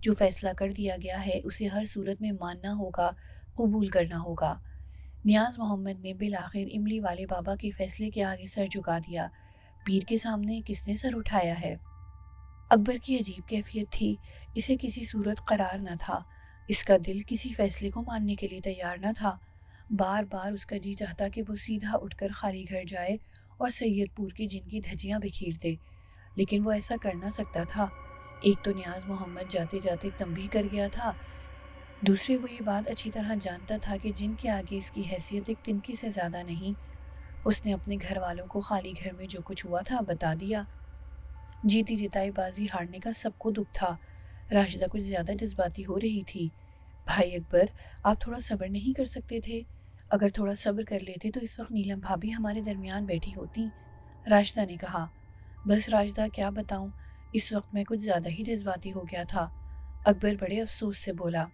جو فیصلہ کر دیا گیا ہے اسے ہر صورت میں ماننا ہوگا، قبول کرنا ہوگا۔ نیاز محمد نے بالآخر املی والے بابا کے فیصلے کے آگے سر جھکا دیا۔ پیر کے سامنے کس نے سر اٹھایا ہے؟ اکبر کی عجیب کیفیت تھی، اسے کسی صورت قرار نہ تھا، اس کا دل کسی فیصلے کو ماننے کے لیے تیار نہ تھا۔ بار بار اس کا جی چاہتا کہ وہ سیدھا اٹھ کر خالی گھر جائے اور سید پور کے جن کی دھجیاں بکھیر دے، لیکن وہ ایسا کر نہ سکتا تھا۔ ایک تو نیاز محمد جاتے جاتے تنبیہ کر گیا تھا، دوسرے وہ یہ بات اچھی طرح جانتا تھا کہ جن کے آگے اس کی حیثیت ایک تنکے سے زیادہ نہیں۔ اس نے اپنے گھر والوں کو خالی گھر میں جو کچھ ہوا تھا بتا دیا۔ جیتی جتائی بازی ہارنے کا سب کو دکھ تھا۔ راشدہ کچھ زیادہ جذباتی ہو رہی تھی۔ بھائی اکبر، آپ تھوڑا صبر نہیں کر سکتے تھے؟ اگر تھوڑا صبر کر لیتے تو اس وقت نیلم بھابھی ہمارے درمیان بیٹھی ہوتی، راشدہ نے کہا۔ بس راشدہ، کیا بتاؤں، اس وقت میں کچھ زیادہ ہی جذباتی ہو گیا تھا، اکبر بڑے افسوس سے بولا۔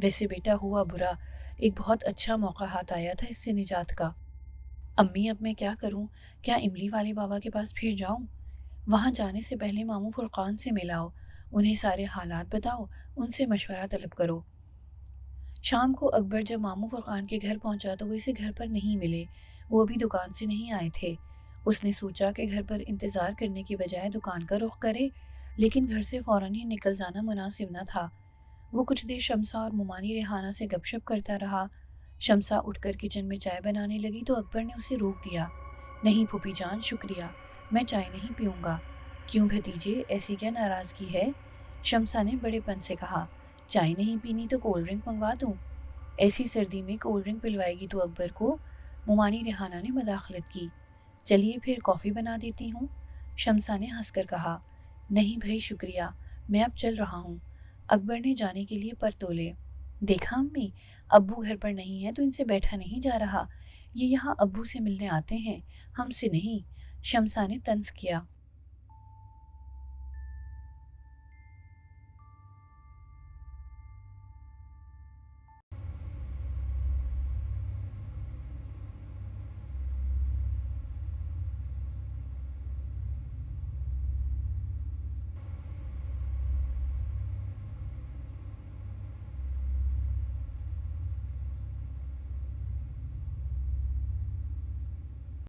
ویسے بیٹا ہوا برا، ایک بہت اچھا موقع ہاتھ آیا تھا اس سے نجات کا۔ امی، اب میں کیا کروں؟ کیا املی والے بابا کے پاس پھر جاؤں؟ وہاں جانے سے پہلے ماموں فرقان سے ملاؤ، انہیں سارے حالات بتاؤ، ان سے مشورہ طلب کرو۔ شام کو اکبر جب ماموں فرقان کے گھر پہنچا تو وہ اسے گھر پر نہیں ملے، وہ ابھی دکان سے نہیں آئے تھے۔ اس نے سوچا کہ گھر پر انتظار کرنے کی بجائے دکان کا رخ کرے، لیکن گھر سے فوراً ہی نکل جانا مناسب نہ تھا۔ وہ کچھ دیر شمسا اور ممانی ریحانہ سے گپ شپ کرتا رہا۔ شمسا اٹھ کر کچن میں چائے بنانے لگی تو اکبر نے اسے روک دیا۔ نہیں پھوپھی جان، شکریہ، میں چائے نہیں پیوں گا۔ کیوں بھتیجے، ایسی کیا ناراضگی ہے؟ شمسا نے بڑے پن سے کہا۔ چائے نہیں پینی تو کولڈ ڈرنک منگوا دوں؟ ایسی سردی میں کولڈ ڈرنک پلوائے گی تو اکبر کو؟ ممانی ریحانہ نے مداخلت کی۔ چلیے پھر کافی بنا دیتی ہوں، شمسا نے ہنس کر کہا۔ نہیں بھائی شکریہ، میں اب چل رہا ہوں، اکبر نے جانے کے لیے پر تولے۔ دیکھا امی، ابو گھر پر نہیں ہے تو ان سے بیٹھا نہیں جا رہا، یہ یہاں ابو سے ملنے آتے ہیں، ہم سے نہیں، شمسا نے طنز کیا۔